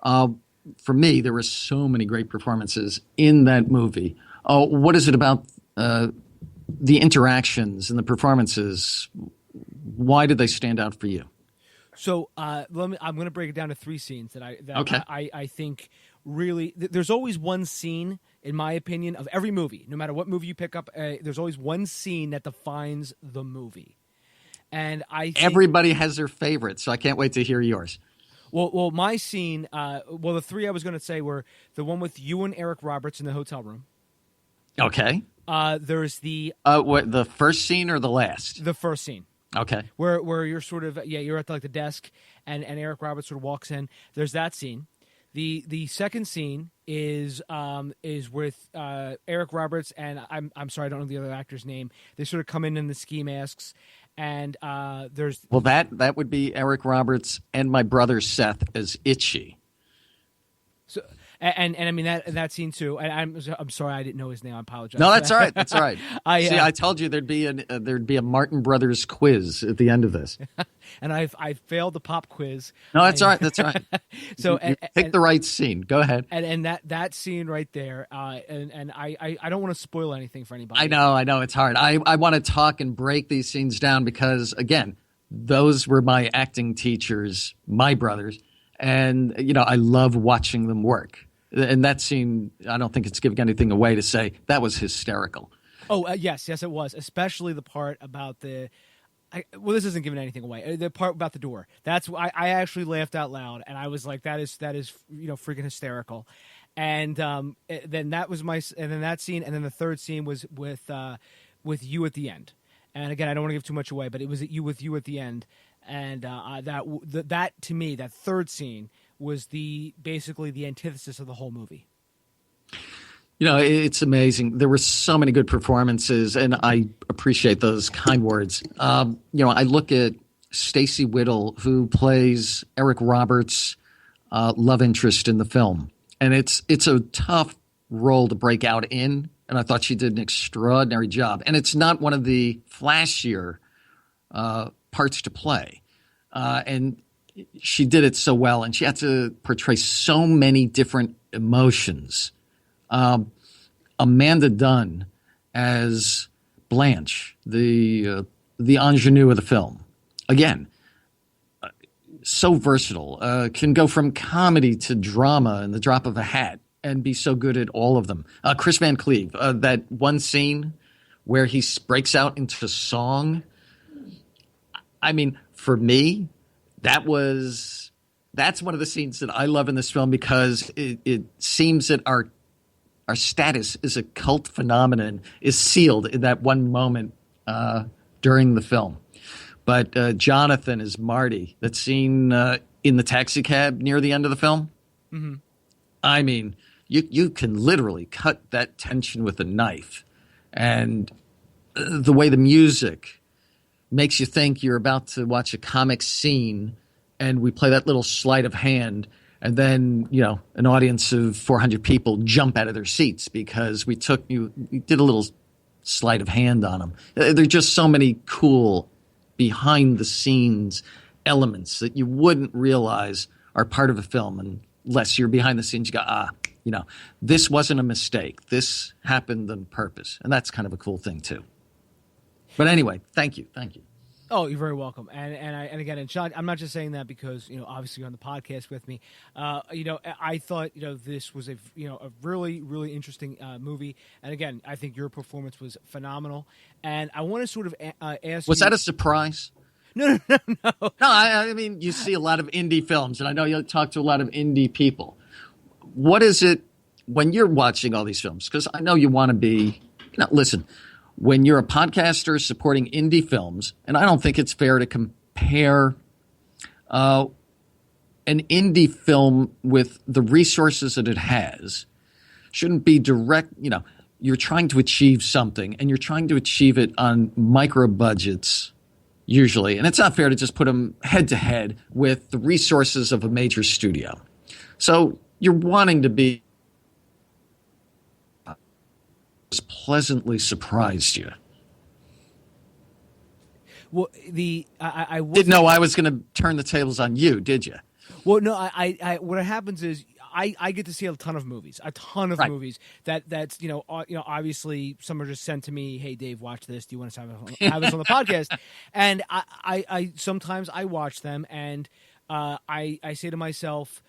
For me, there were so many great performances in that movie. What is it about the interactions and the performances? Why did they stand out for you? So I'm going to break it down to three scenes that I think really. There's always one scene, in my opinion, of every movie. No matter what movie you pick up, there's always one scene that defines the movie. And everybody has their favorite, so I can't wait to hear yours. Well, my scene. The three I was going to say were the one with you and Eric Roberts in the hotel room. Okay. There's the the first scene or the last? The first scene. Okay. Where you're sort of you're at the desk and Eric Roberts sort of walks in. There's that scene. The second scene is with Eric Roberts and I'm sorry, I don't know the other actor's name. They sort of come in the ski masks and there's that would be Eric Roberts and my brother Seth as Itchy. So and I mean that scene too. And I'm sorry I didn't know his name. I apologize. No, that's all right. That's all right. I told you there'd be a Marten Brothers quiz at the end of this. And I failed the pop quiz. No, that's all right. That's all right. So pick the right scene. Go ahead. And that scene right there. And I don't want to spoil anything for anybody. I know it's hard. I want to talk and break these scenes down because again, those were my acting teachers, my brothers. And, I love watching them work. And that scene, I don't think it's giving anything away to say that was hysterical. Oh, yes, it was. Especially the part about well, this isn't giving anything away. The part about the door, that's I actually laughed out loud, and I was like, that is freaking hysterical. And then that was and then that scene, and then the third scene was with you at the end. And again, I don't want to give too much away, but it was with you at the end, and that to me, that third scene was basically the antithesis of the whole movie. It's amazing. There were so many good performances, and I appreciate those kind words. I look at Stacey Whittle, who plays Eric Roberts' love interest in the film, and it's a tough role to break out in, and I thought she did an extraordinary job. And it's not one of the flashier parts to play, and she did it so well, and she had to portray so many different emotions. Amanda Dunn as Blanche, the ingenue of the film. Again, so versatile. Can go from comedy to drama in the drop of a hat and be so good at all of them. Chris Van Cleve, that one scene where he breaks out into song. I mean, for me, that's one of the scenes that I love in this film, because it seems that our status as a cult phenomenon is sealed in that one moment during the film. But Jonathan as Marty, that scene in the taxi cab near the end of the film, mm-hmm. I mean, you can literally cut that tension with a knife. And the way the music makes you think you're about to watch a comic scene, and we play that little sleight of hand, and then, an audience of 400 people jump out of their seats because we did a little sleight of hand on them. There are just so many cool behind-the-scenes elements that you wouldn't realize are part of a film unless you're behind the scenes. You go, this wasn't a mistake. This happened on purpose. And that's kind of a cool thing, too. But anyway, thank you. Oh, you're very welcome. And again, and Sean, I'm not just saying that because, obviously you're on the podcast with me. I thought, this was a really, really interesting movie. And again, I think your performance was phenomenal. And I want to sort of ask Was that a surprise? No. No, I mean, you see a lot of indie films, and I know you talk to a lot of indie people. What is it when you're watching all these films? Because I know you want to be, listen, when you're a podcaster supporting indie films, and I don't think it's fair to compare an indie film with the resources that it has, shouldn't be direct, you're trying to achieve something, and you're trying to achieve it on micro budgets, usually. And it's not fair to just put them head to head with the resources of a major studio. So you're wanting to be pleasantly surprised you. Well, I didn't know I was going to turn the tables on you, did you? Well, no. I what happens is I get to see a ton of movies, Right. movies that's obviously some are just sent to me. Hey, Dave, watch this. Do you want to have this on the podcast? And I sometimes I watch them, and I say to myself,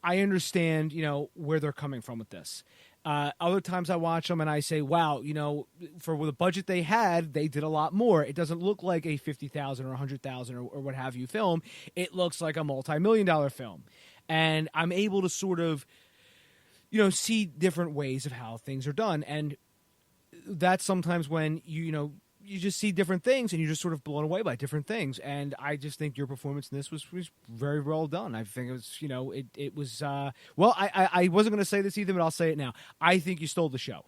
I understand where they're coming from with this. Other times I watch them and I say, wow, for the budget they had, they did a lot more. It doesn't look like a $50,000 or $100,000 or what have you film. It looks like a multi-million-dollar film. And I'm able to sort of, see different ways of how things are done. And that's sometimes when you just see different things and you're just sort of blown away by different things. And I just think your performance in this was very well done. I think it was, it was, well, I wasn't going to say this either, but I'll say it now. I think you stole the show.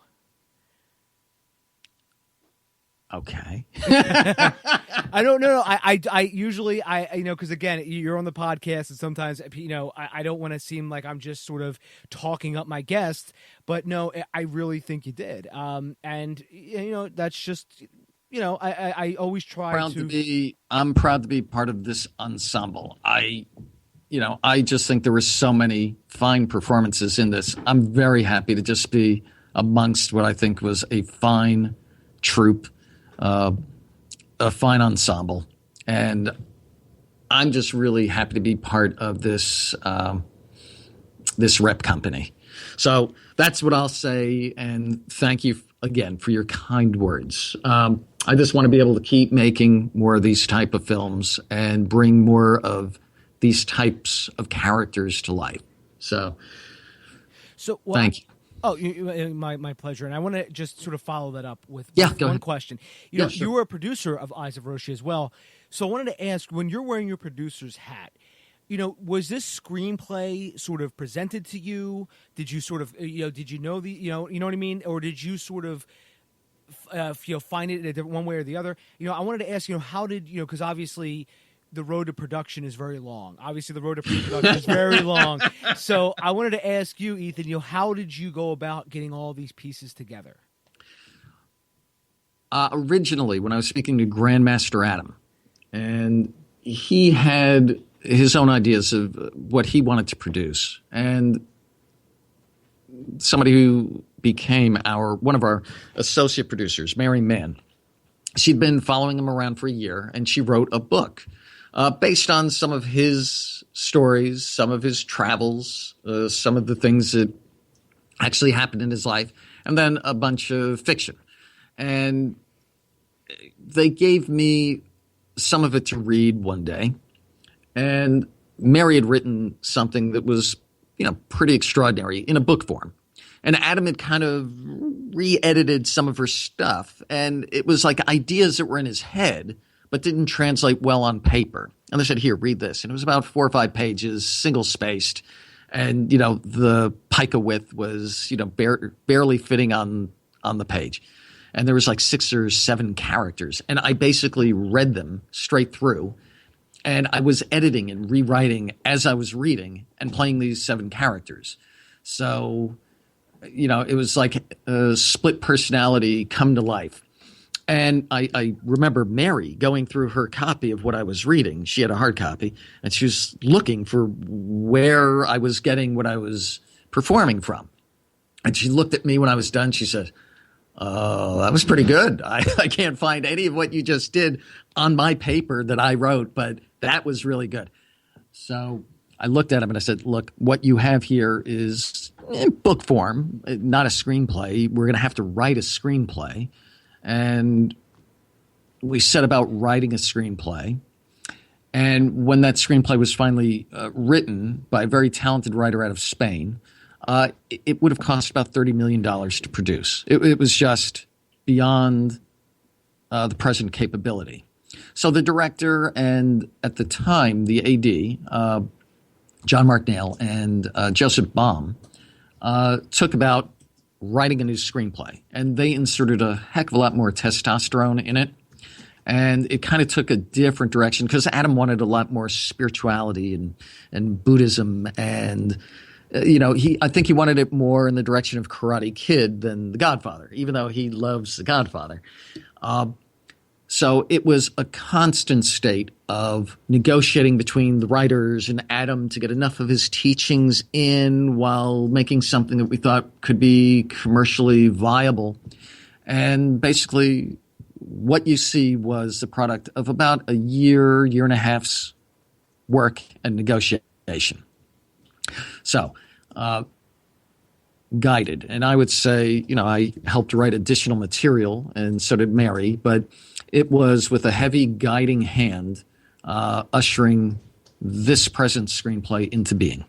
Okay. I don't know. I usually, because again, you're on the podcast and sometimes, I don't want to seem like I'm just sort of talking up my guest, but no, I really think you did. And, that's just, I always try I'm proud to be part of this ensemble. I just think there were so many fine performances in this. I'm very happy to just be amongst what I think was a fine troupe, a fine ensemble. And I'm just really happy to be part of this, this rep company. So that's what I'll say. And thank you again for your kind words. I just want to be able to keep making more of these type of films and bring more of these types of characters to life. So thank you. Oh, my pleasure. And I want to just sort of follow that up with go one ahead. question. Sure. You were a producer of Eyes of Roshi as well. So I wanted to ask, when you're wearing your producer's hat, was this screenplay sort of presented to you? Did you sort of, did you know you know what I mean? Or did you sort of, find it one way or the other? I wanted to ask, how did, because obviously the road to production is very long. Obviously, the road to production is very long. So I wanted to ask you, Ethan, how did you go about getting all these pieces together? Originally, when I was speaking to Grandmaster Adam, and he had his own ideas of what he wanted to produce, and somebody who became one of our associate producers, Mary Mann, she'd been following him around for a year, and she wrote a book based on some of his stories, some of his travels, some of the things that actually happened in his life, and then a bunch of fiction. And they gave me some of it to read one day, and Mary had written something that was, pretty extraordinary in a book form. And Adam had kind of re-edited some of her stuff, and it was like ideas that were in his head but didn't translate well on paper. And they said, here, read this. And it was about 4 or 5 pages, single-spaced, and, the pica width was, barely fitting on the page. And there was like 6 or 7 characters. And I basically read them straight through. And I was editing and rewriting as I was reading and playing these 7 characters. So, it was like a split personality come to life. And I remember Mary going through her copy of what I was reading. She had a hard copy, and she was looking for where I was getting what I was performing from. And she looked at me when I was done. She said, "Oh, that was pretty good. I can't find any of what you just did on my paper that I wrote, but that was really good." So I looked at him and I said, "Look, what you have here is in book form, not a screenplay. We're going to have to write a screenplay." And we set about writing a screenplay. And when that screenplay was finally written by a very talented writer out of Spain, it would have cost about $30 million to produce. It was just beyond the present capability. So the director and, at the time, the AD, John Martnell and Joseph Baum, took about writing a new screenplay. And they inserted a heck of a lot more testosterone in it. And it kind of took a different direction because Adam wanted a lot more spirituality and Buddhism. And, I think he wanted it more in the direction of Karate Kid than The Godfather, even though he loves The Godfather. So it was a constant state of negotiating between the writers and Adam to get enough of his teachings in while making something that we thought could be commercially viable. And basically what you see was the product of about a year and a half's work and negotiation. So, guided. And I would say, I helped write additional material, and so did Mary, but it was with a heavy guiding hand, ushering this present screenplay into being.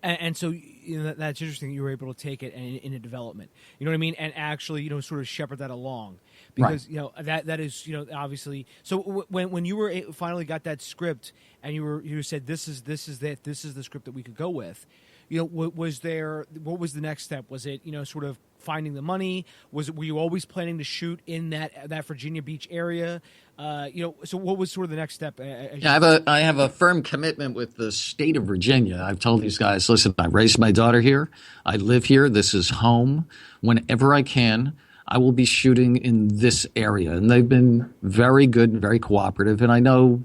And so that's interesting that you were able to take it in a development. You know what I mean? And actually, sort of shepherd that along. Because, right. That is, obviously. So when you were finally got that script and you said, this is the script that we could go with, what was the next step? Was it, sort of finding the money? Were you always planning to shoot in that Virginia Beach area? So what was sort of the next step? I have a firm commitment with the state of Virginia. I've told these guys, listen, I raised my daughter here. I live here. This is home. Whenever I can, I will be shooting in this area. And they've been very good and very cooperative. And I know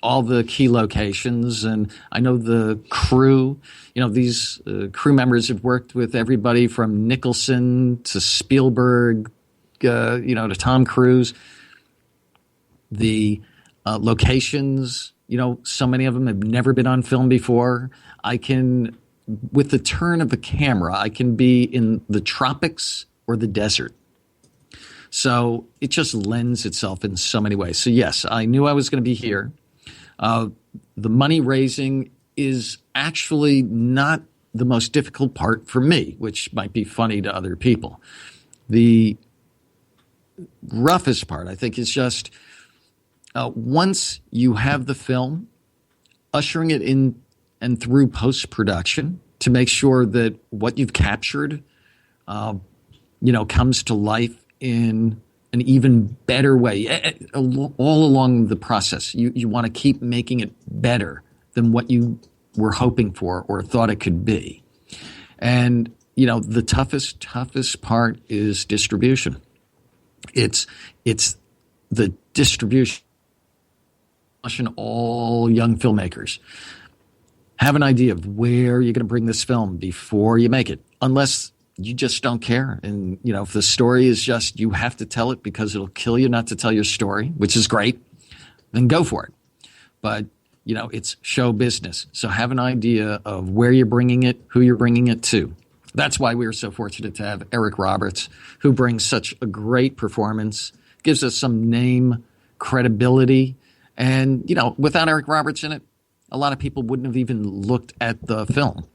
all the key locations, and I know the crew. These crew members have worked with everybody from Nicholson to Spielberg, to Tom Cruise. The locations, so many of them have never been on film before. I can, with the turn of the camera, I can be in the tropics or the desert. So it just lends itself in so many ways. So yes, I knew I was going to be here. The money raising is actually not the most difficult part for me, which might be funny to other people. The roughest part, I think, is just once you have the film, ushering it in and through post-production to make sure that what you've captured, comes to life in an even better way. All along the process, you want to keep making it better than what you were hoping for or thought it could be. And, the toughest part is distribution. It's the distribution. All young filmmakers have an idea of where you're going to bring this film before you make it, unless you just don't care. And, if the story is just you have to tell it because it'll kill you not to tell your story, which is great, then go for it. But, it's show business. So have an idea of where you're bringing it, who you're bringing it to. That's why we were so fortunate to have Eric Roberts, who brings such a great performance, gives us some name credibility. And, without Eric Roberts in it, a lot of people wouldn't have even looked at the film,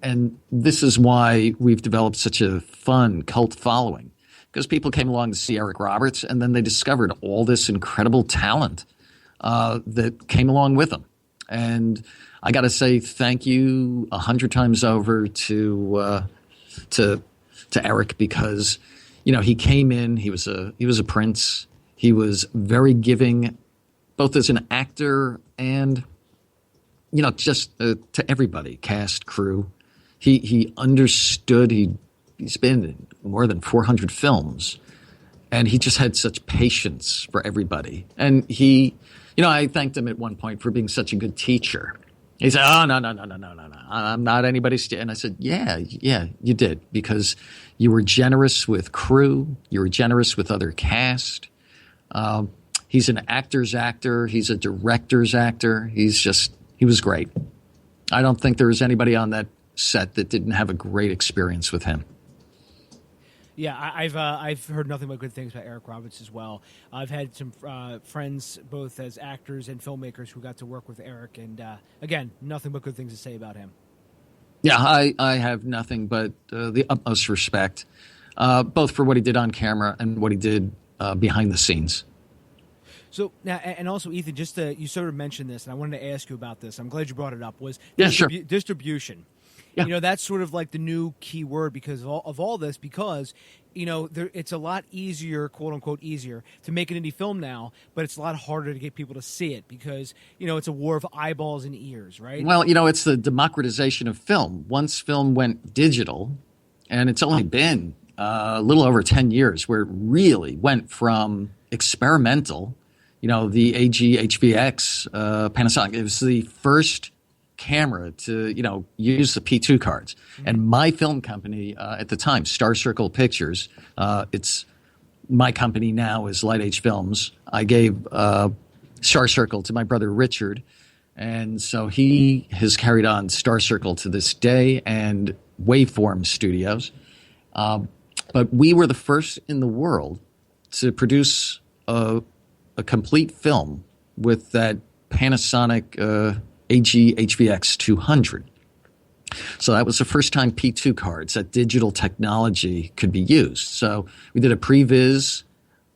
and this is why we've developed such a fun cult following, because people came along to see Eric Roberts and then they discovered all this incredible talent that came along with him. And I got to say thank you 100 times over to Eric, because, he came in, he was a prince. He was very giving, both as an actor and, just to everybody, cast, crew. He understood. He's been in more than 400 films, and he just had such patience for everybody. And I thanked him at one point for being such a good teacher. He said, "Oh, no. I'm not anybody's." And I said, yeah, you did, because you were generous with crew. You were generous with other cast. He's an actor's actor. He's a director's actor. He was great. I don't think there was anybody on that set that didn't have a great experience with him. Yeah, I've heard nothing but good things about Eric Roberts as well. I've had some friends, both as actors and filmmakers, who got to work with Eric, and again, nothing but good things to say about him. Yeah, I have nothing but the utmost respect, both for what he did on camera and what he did behind the scenes. So now, and also, Ethan, just you sort of mentioned this, and I wanted to ask you about this. I'm glad you brought it up. Was distribution? Yeah. That's sort of like the new key word because of all this. Because it's a lot easier, quote unquote, easier to make an indie film now, but it's a lot harder to get people to see it because it's a war of eyeballs and ears, right? Well, it's the democratization of film. Once film went digital, and it's only been a little over 10 years where it really went from experimental. The AG HVX Panasonic. It was the first camera to, use the P2 cards. Mm-hmm. And my film company at the time, Star Circle Pictures, it's my company now is Light Age Films. I gave Star Circle to my brother Richard. And so he has carried on Star Circle to this day and Waveform Studios. But we were the first in the world to produce a complete film with that Panasonic AG HVX 200. So that was the first time P2 cards, that digital technology, could be used. So we did a previs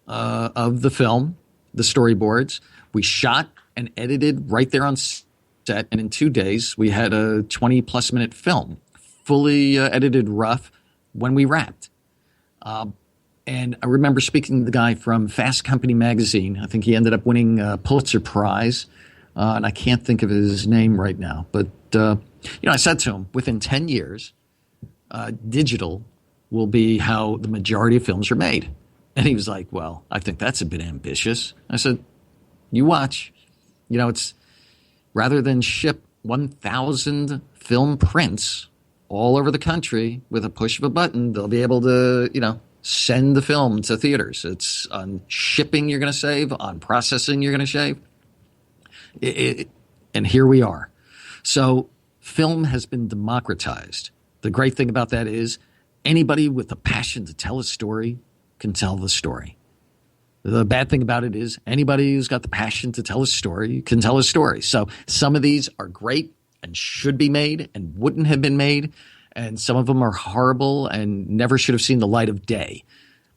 of the film, the storyboards. We shot and edited right there on set, and in 2 days we had a 20-plus minute film, fully edited rough when we wrapped. And I remember speaking to the guy from Fast Company magazine. I think he ended up winning a Pulitzer Prize, and I can't think of his name right now. But, I said to him, within 10 years, digital will be how the majority of films are made. And he was like, well, I think that's a bit ambitious. I said, you watch. It's rather than ship 1,000 film prints all over the country with a push of a button, they'll be able to, send the film to theaters. It's on shipping you're going to save, on processing you're going to save. And here we are. So film has been democratized. The great thing about that is anybody with a passion to tell a story can tell the story. The bad thing about it is anybody who's got the passion to tell a story can tell a story. So some of these are great and should be made and wouldn't have been made. And some of them are horrible and never should have seen the light of day.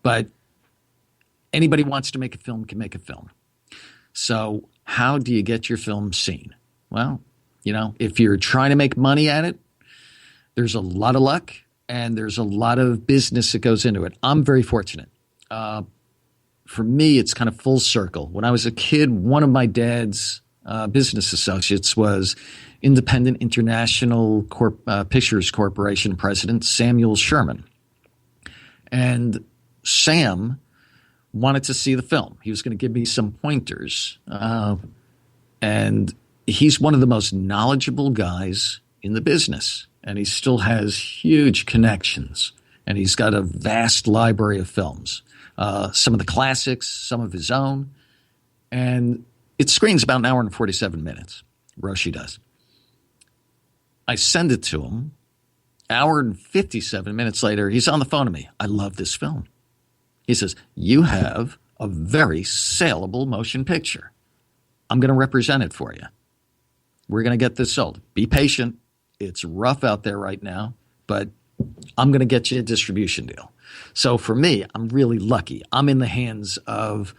But anybody who wants to make a film can make a film. So how do you get your film seen? Well, if you're trying to make money at it, there's a lot of luck and there's a lot of business that goes into it. I'm very fortunate. For me, it's kind of full circle. When I was a kid, one of my dad's business associates was Independent International Pictures Corporation president Samuel Sherman. And Sam wanted to see the film. He was going to give me some pointers. And he's one of the most knowledgeable guys in the business. And he still has huge connections. And he's got a vast library of films. Some of the classics, some of his own. And it screens about an hour and 47 minutes. Roshi does. I send it to him. Hour and 57 minutes later, he's on the phone to me. I love this film. He says, you have a very saleable motion picture. I'm going to represent it for you. We're going to get this sold. Be patient. It's rough out there right now, but I'm going to get you a distribution deal. So for me, I'm really lucky. I'm in the hands of,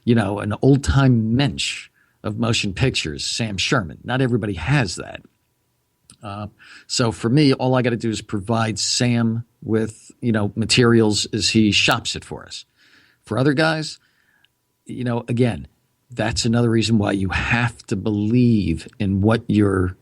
an old-time mensch of motion pictures, Sam Sherman. Not everybody has that. So for me, all I got to do is provide Sam with, materials as he shops it for us. For other guys, again, that's another reason why you have to believe in what you're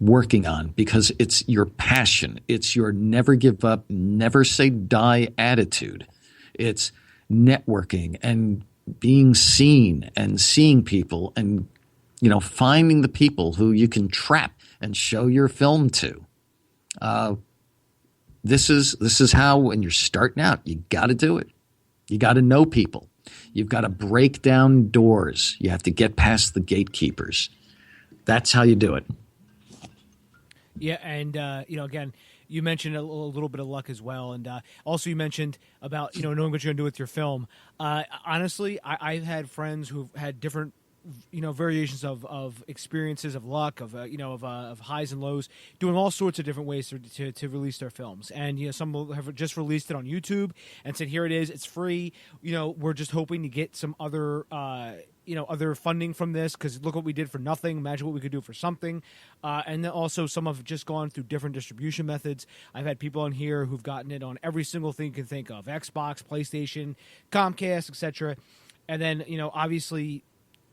working on, because it's your passion. It's your never give up, never say die attitude. It's networking and being seen and seeing people and, finding the people who you can trap and show your film to. This is how, when you're starting out, you got to do it. You got to know people. You've got to break down doors. You have to get past the gatekeepers. That's how you do it. Yeah, and again, you mentioned a little bit of luck as well, and also you mentioned about knowing what you're going to do with your film. Honestly, I've had friends who've had different variations of experiences of luck, of highs and lows, doing all sorts of different ways to release their films. And some will have just released it on YouTube and said, here it is, it's free. We're just hoping to get some other other funding from this, because look what we did for nothing. Imagine what we could do for something. And then also some have just gone through different distribution methods. I've had people on here who've gotten it on every single thing you can think of: Xbox, PlayStation, Comcast, etc. And then obviously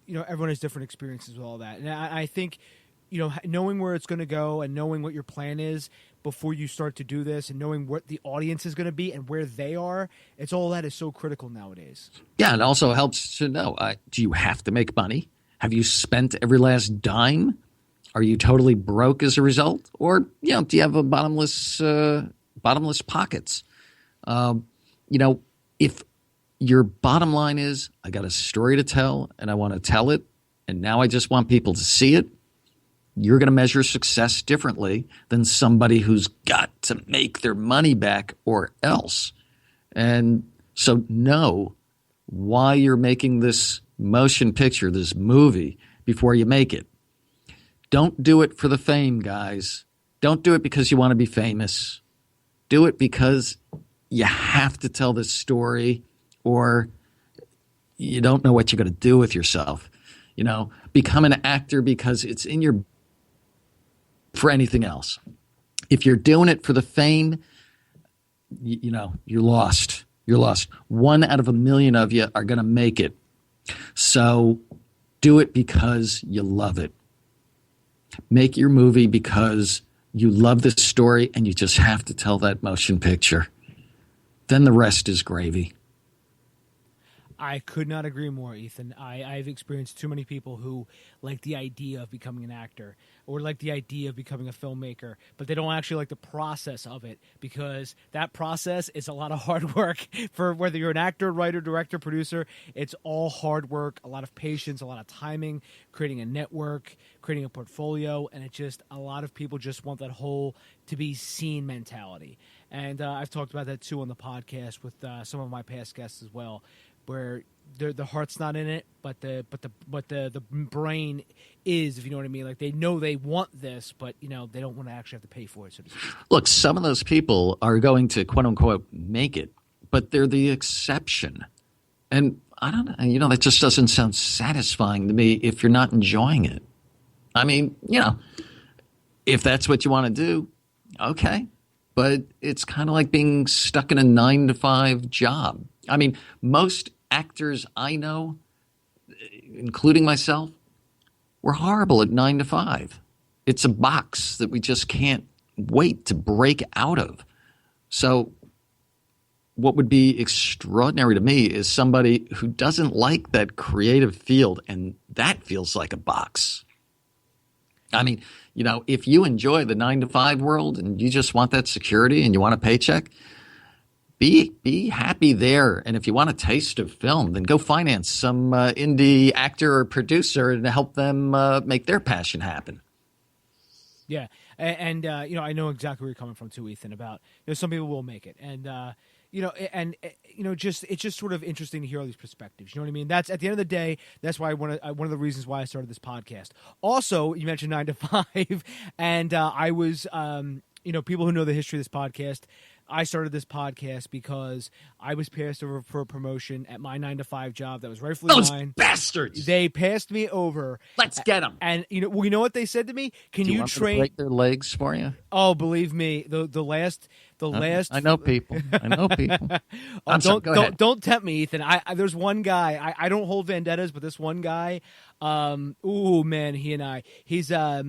everyone has different experiences with all that. And I think knowing where it's going to go and knowing what your plan is before you start to do this, and knowing what the audience is going to be and where they are, it's all that is so critical nowadays. Yeah, it also helps to know, do you have to make money? Have you spent every last dime? Are you totally broke as a result? Or, do you have a bottomless pockets? If your bottom line is, I got a story to tell and I want to tell it, and now I just want people to see it, you're going to measure success differently than somebody who's got to make their money back or else. And so know why you're making this motion picture, this movie, before you make it. Don't do it for the fame, guys. Don't do it because you want to be famous. Do it because you have to tell this story, or you don't know what you're going to do with yourself. Become an actor because it's in your for anything else. If you're doing it for the fame, you're lost. You're lost. 1 out of 1,000,000 of you are going to make it. So do it because you love it. Make your movie because you love this story and you just have to tell that motion picture. Then the rest is gravy. I could not agree more, Ethan. I've experienced too many people who like the idea of becoming an actor or like the idea of becoming a filmmaker, but they don't actually like the process of it, because that process is a lot of hard work. For whether you're an actor, writer, director, producer, it's all hard work, a lot of patience, a lot of timing, creating a network, creating a portfolio, and a lot of people just want that whole to be seen mentality. And I've talked about that too on the podcast with some of my past guests as well, where the heart's not in it, but the brain is, if you know what I mean. Like they know they want this, but they don't want to actually have to pay for it. So to speak. Look, some of those people are going to quote unquote make it, but they're the exception. And I don't know, that just doesn't sound satisfying to me if you're not enjoying it. I mean, if that's what you want to do, okay. But it's kind of like being stuck in a 9-to-5 job. I mean, most actors I know, including myself, we're horrible at 9 to 5. It's a box that we just can't wait to break out of. So what would be extraordinary to me is somebody who doesn't like that creative field, and that feels like a box. I mean, if you enjoy the 9 to 5 world and you just want that security and you want a paycheck, be happy there. And if you want a taste of film, then go finance some indie actor or producer and help them make their passion happen. Yeah. And I know exactly where you're coming from too, Ethan, about, some people will make it. And, it's just sort of interesting to hear all these perspectives. You know what I mean? That's at the end of the day. That's why one of the reasons why I started this podcast. Also, you mentioned 9 to 5, and I was, people who know the history of this podcast. I started this podcast because I was passed over for a promotion at my 9 to 5 job that was rightfully mine. Those bastards! They passed me over. Let's get them. And you know what they said to me? Can you train? Do you want me to break their legs for you? Oh, believe me, the last. I know people. Oh, don't tempt me, Ethan. There's one guy. I don't hold vendettas, but this one guy. Man, he and I. He's I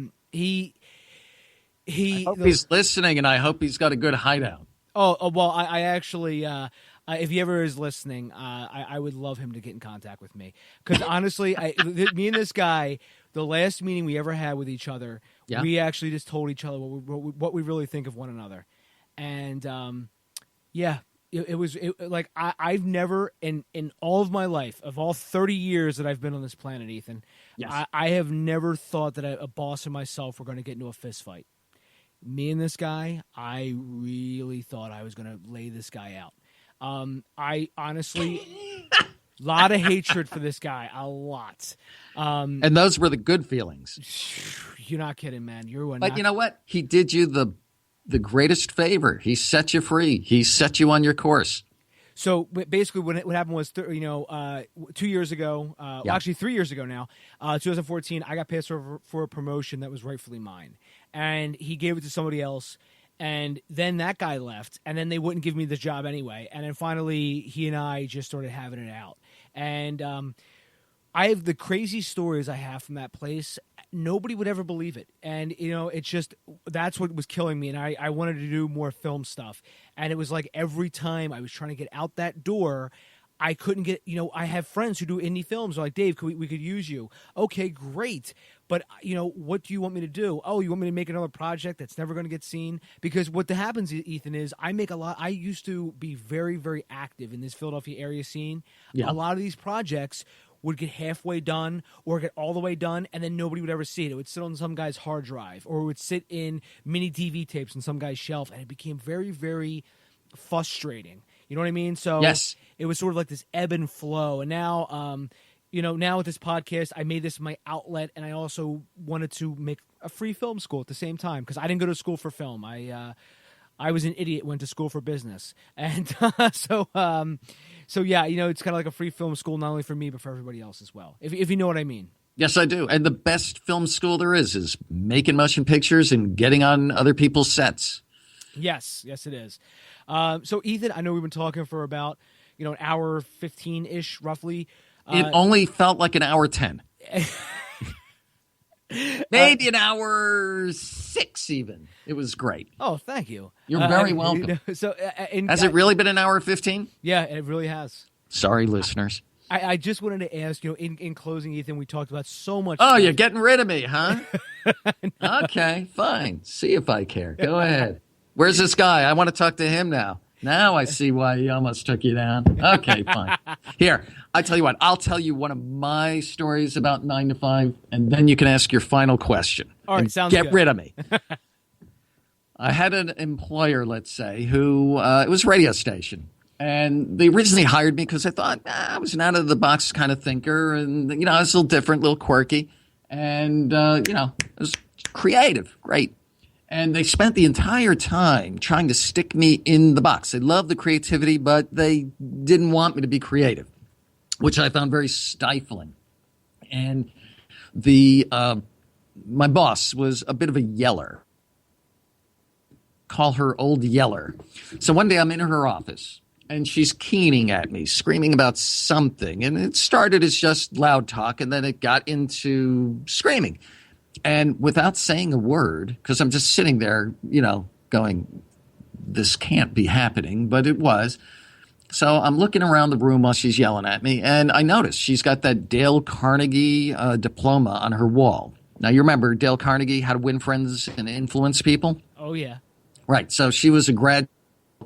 hope he's listening, and I hope he's got a good hideout. Oh well, I actually, if he ever is listening, I would love him to get in contact with me. Because honestly, me and this guy, the last meeting we ever had with each other, we actually just told each other what we really think of one another. And, it was like I've never, in all of my life, of all 30 years that I've been on this planet, Ethan, yes. I have never thought that a boss and myself were going to get into a fist fight. Me and this guy, I really thought I was going to lay this guy out. I honestly, a lot of hatred for this guy, a lot. And those were the good feelings. You're not kidding, man. But you know what? He did you the greatest favor. He set you free. He set you on your course. So basically, what happened was, 2 years ago, actually 3 years ago now, 2014, I got passed over for a promotion that was rightfully mine. And he gave it to somebody else. And then that guy left. And then they wouldn't give me the job anyway. And then finally, he and I just started having it out. And I have the crazy stories I have from that place. Nobody would ever believe it. And, it's just, that's what was killing me. And I wanted to do more film stuff. And it was like every time I was trying to get out that door, I couldn't get, I have friends who do indie films. They're like, Dave, we could use you. Okay, great. But, what do you want me to do? Oh, you want me to make another project that's never going to get seen? Because what happens, Ethan, is I used to be very, very active in this Philadelphia area scene. Yeah. A lot of these projects would get halfway done or get all the way done, and then nobody would ever see it. It would sit on some guy's hard drive, or it would sit in mini DV tapes on some guy's shelf, and it became very, very frustrating. You know what I mean? So yes. It was sort of like this ebb and flow. And now, now with this podcast, I made this my outlet, and I also wanted to make a free film school at the same time, because I didn't go to school for film. I was an idiot, went to school for business. And so yeah, it's kind of like a free film school, not only for me, but for everybody else as well, if you know what I mean. Yes, I do. And the best film school there is making motion pictures and getting on other people's sets. Yes, it is. So, Ethan, I know we've been talking for about, an hour 15-ish, roughly. It only felt like an hour 10. Maybe an hour 6 even. It was great. Oh, thank you. You're very welcome. So, has it really been an hour 15? Yeah, it really has. Sorry, listeners. I just wanted to ask, in closing, Ethan, we talked about so much. Oh, you're getting rid of me, huh? No. Okay, fine. See if I care. Go ahead. Where's this guy? I want to talk to him now. Now I see why he almost took you down. Okay, fine. Here, I tell you what. I'll tell you one of my stories about 9 to 5, and then you can ask your final question. All right, sounds good. Get rid of me. I had an employer, let's say, who it was a radio station. And they originally hired me because I thought I was an out-of-the-box kind of thinker. And, I was a little different, a little quirky. And, it was creative. Great. And they spent the entire time trying to stick me in the box. They loved the creativity, but they didn't want me to be creative, which I found very stifling. And my boss was a bit of a yeller. Call her Old Yeller. So one day I'm in her office, and she's keening at me, screaming about something. And it started as just loud talk, and then it got into screaming. And without saying a word, because I'm just sitting there, going, this can't be happening, but it was. So I'm looking around the room while she's yelling at me, and I notice she's got that Dale Carnegie diploma on her wall. Now, you remember Dale Carnegie, How to Win Friends and Influence People? Oh, yeah. Right. So she was a grad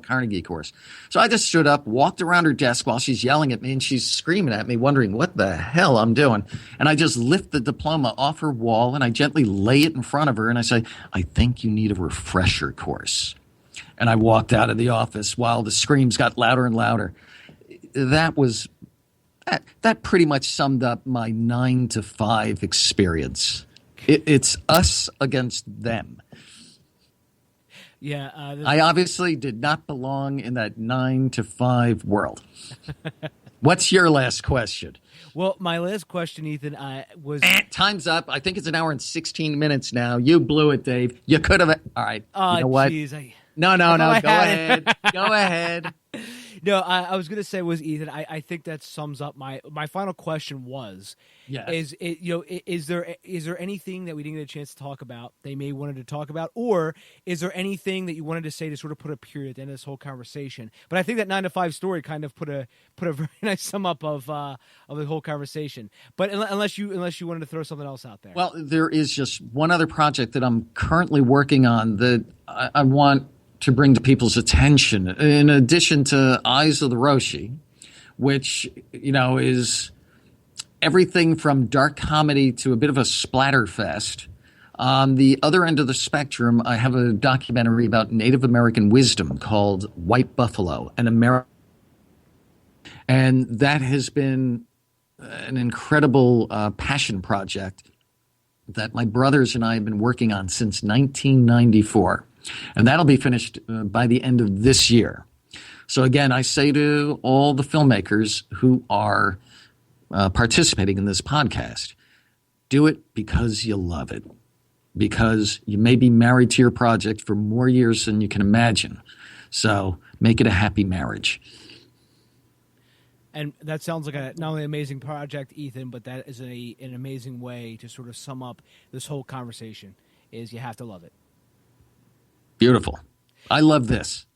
Carnegie course. So I just stood up, walked around her desk while she's yelling at me, and she's screaming at me, wondering what the hell I'm doing. And I just lift the diploma off her wall, and I gently lay it in front of her, and I say, I think you need a refresher course. And I walked out of the office while the screams got louder and louder. That pretty much summed up my 9 to 5 experience. It's us against them. Yeah, I obviously did not belong in that 9 to 5 world. What's your last question? Well, my last question, Ethan, was... Time's up. I think it's an hour and 16 minutes now. You blew it, Dave. You could have... All right. You know what? Geez, No. Go ahead. Go ahead. No, I was going to say was, Ethan, I think that sums up my final question was, yes. Is there anything that we didn't get a chance to talk about they may wanted to talk about, or is there anything that you wanted to say to sort of put a period at the end of this whole conversation? But I think that 9 to 5 story kind of put a very nice sum up of the whole conversation. But unless you wanted to throw something else out there. Well, there is just one other project that I'm currently working on that I want to bring to people's attention, in addition to Eyes of the Roshi, which, is everything from dark comedy to a bit of a splatter fest. On the other end of the spectrum, I have a documentary about Native American wisdom called White Buffalo, and that has been an incredible passion project that my brothers and I have been working on since 1994. And that'll be finished by the end of this year. So again, I say to all the filmmakers who are participating in this podcast, do it because you love it. Because you may be married to your project for more years than you can imagine. So make it a happy marriage. And that sounds like not only an amazing project, Ethan, but that is an amazing way to sort of sum up this whole conversation, is you have to love it. Beautiful. I love this.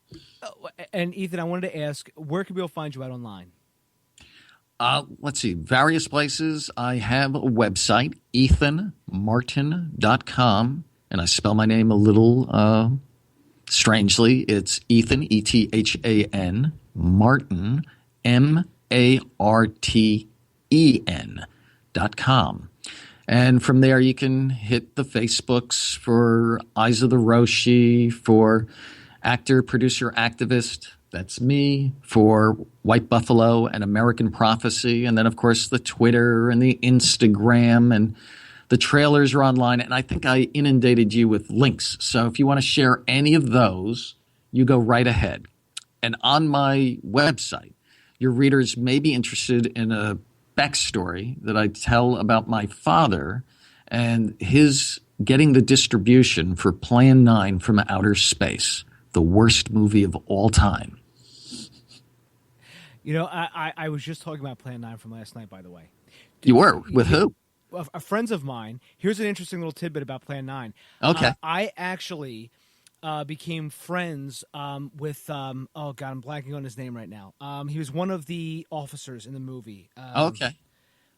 And Ethan, I wanted to ask, where can people find you out online? Let's see, various places. I have a website, ethanmarten.com, and I spell my name a little strangely. It's Ethan, E-T-H-A-N, Marten, M-A-R-T-E-N.com. And from there, you can hit the Facebooks for Eyes of the Roshi, for actor, producer, activist. That's me. For White Buffalo and American Prophecy. And then, of course, the Twitter and the Instagram, and the trailers are online. And I think I inundated you with links. So if you want to share any of those, you go right ahead. And on my website, your readers may be interested in a backstory that I tell about my father and his getting the distribution for Plan 9 from Outer Space, the worst movie of all time. I was just talking about Plan 9 from last night, by the way. You were? With who? Friends of mine. Here's an interesting little tidbit about Plan 9. Okay. I actually became friends with, I'm blanking on his name right now. He was one of the officers in the movie. Okay.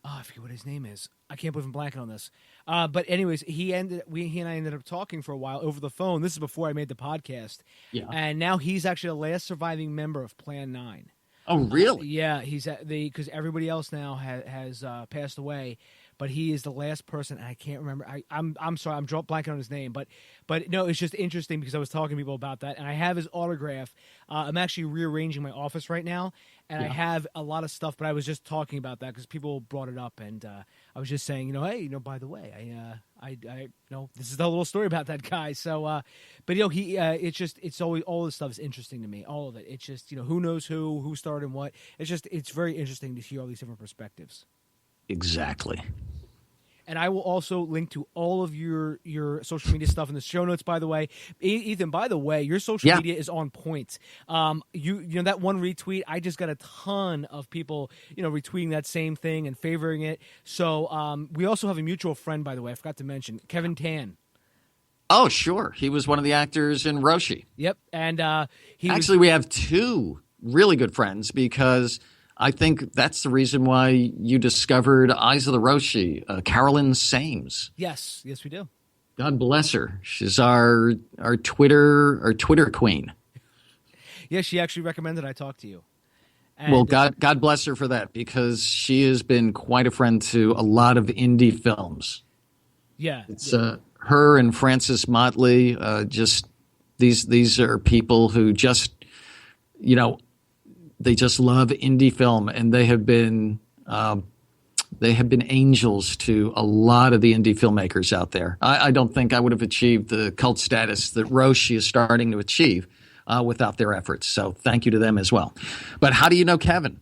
I forget what his name is. I can't believe I'm blanking on this. But anyways, he and I ended up talking for a while over the phone. This is before I made the podcast. Yeah. And now he's actually the last surviving member of Plan 9. Oh, really? Yeah, he's because everybody else now has passed away. but he is the last person, and I can't remember. I'm sorry, I'm blanking on his name, but no, it's just interesting because I was talking to people about that, and I have his autograph. I'm actually rearranging my office right now, and I have a lot of stuff, but I was just talking about that because people brought it up, and I was just saying, hey, by the way, I this is a little story about that guy. So, but it's always, all this stuff is interesting to me. All of it. It's just, who knows who started and what. It's very interesting to hear all these different perspectives. Exactly. And I will also link to all of your social media stuff in the show notes, by the way. Ethan, by the way, your social media is on point. You that one retweet, I just got a ton of people, retweeting that same thing and favoring it. So we also have a mutual friend, by the way, I forgot to mention, Kevin Tan. Oh, sure. He was one of the actors in Roshi. Yep. And we have two really good friends because I think that's the reason why you discovered Eyes of the Roshi, Carolyn Sames. Yes, we do. God bless her. She's our Twitter queen. Yeah, she actually recommended I talk to you. And well, God bless her for that because she has been quite a friend to a lot of indie films. Yeah, it's her and Francis Motley. Just these are people who just they just love indie film, and they have been angels to a lot of the indie filmmakers out there. I don't think I would have achieved the cult status that Roshi is starting to achieve without their efforts. So thank you to them as well. But how do you know Kevin?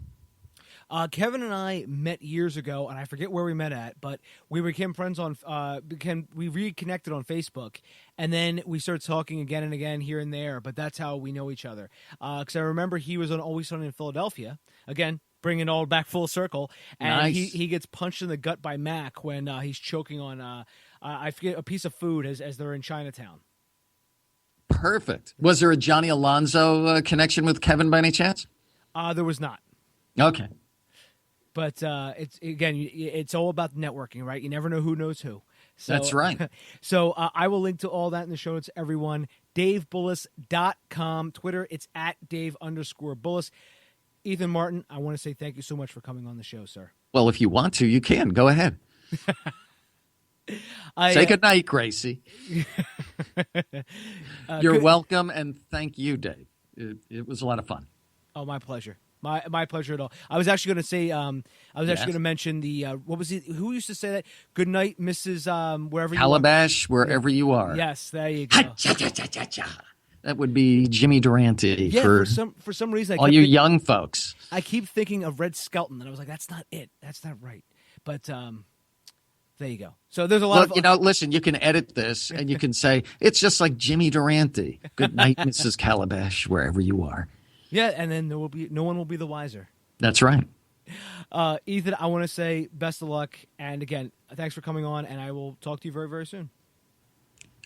Kevin and I met years ago, and I forget where we met at, but we became friends we reconnected on Facebook, and then we started talking again and again here and there, but that's how we know each other. Because I remember he was on Always Sunny in Philadelphia, again, bringing it all back full circle, and nice. he gets punched in the gut by Mac when he's choking on, I forget, a piece of food as they're in Chinatown. Perfect. Was there a Johnny Alonso connection with Kevin by any chance? There was not. Okay. But it's all about networking, right? You never know who knows who. So, that's right. So I will link to all that in the show notes, everyone. DaveBullis.com. Twitter, it's at Dave_Bullis. Ethan Marten, I want to say thank you so much for coming on the show, sir. Well, if you want to, you can. Go ahead. Say goodnight, Gracie. You're welcome, and thank you, Dave. It was a lot of fun. Oh, my pleasure. My pleasure at all. I was actually going to say, going to mention the, what was it? Who used to say that? Good night, Mrs. Wherever Calabash, you are. Wherever you are. Yes, there you go. That would be Jimmy Durante for some reason. All you young folks. I keep thinking of Red Skelton, and I was like, that's not it. That's not right. But there you go. So there's a lot of... listen, you can edit this, and you can say, it's just like Jimmy Durante. Good night, Mrs. Calabash, wherever you are. Yeah, and then no one will be the wiser. That's right. Ethan, I want to say best of luck. And again, thanks for coming on, and I will talk to you very, very soon.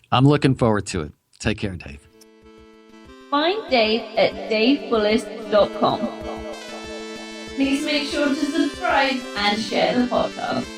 I'm looking forward to it. Take care, Dave. Find Dave at davebullis.com. Please make sure to subscribe and share the podcast.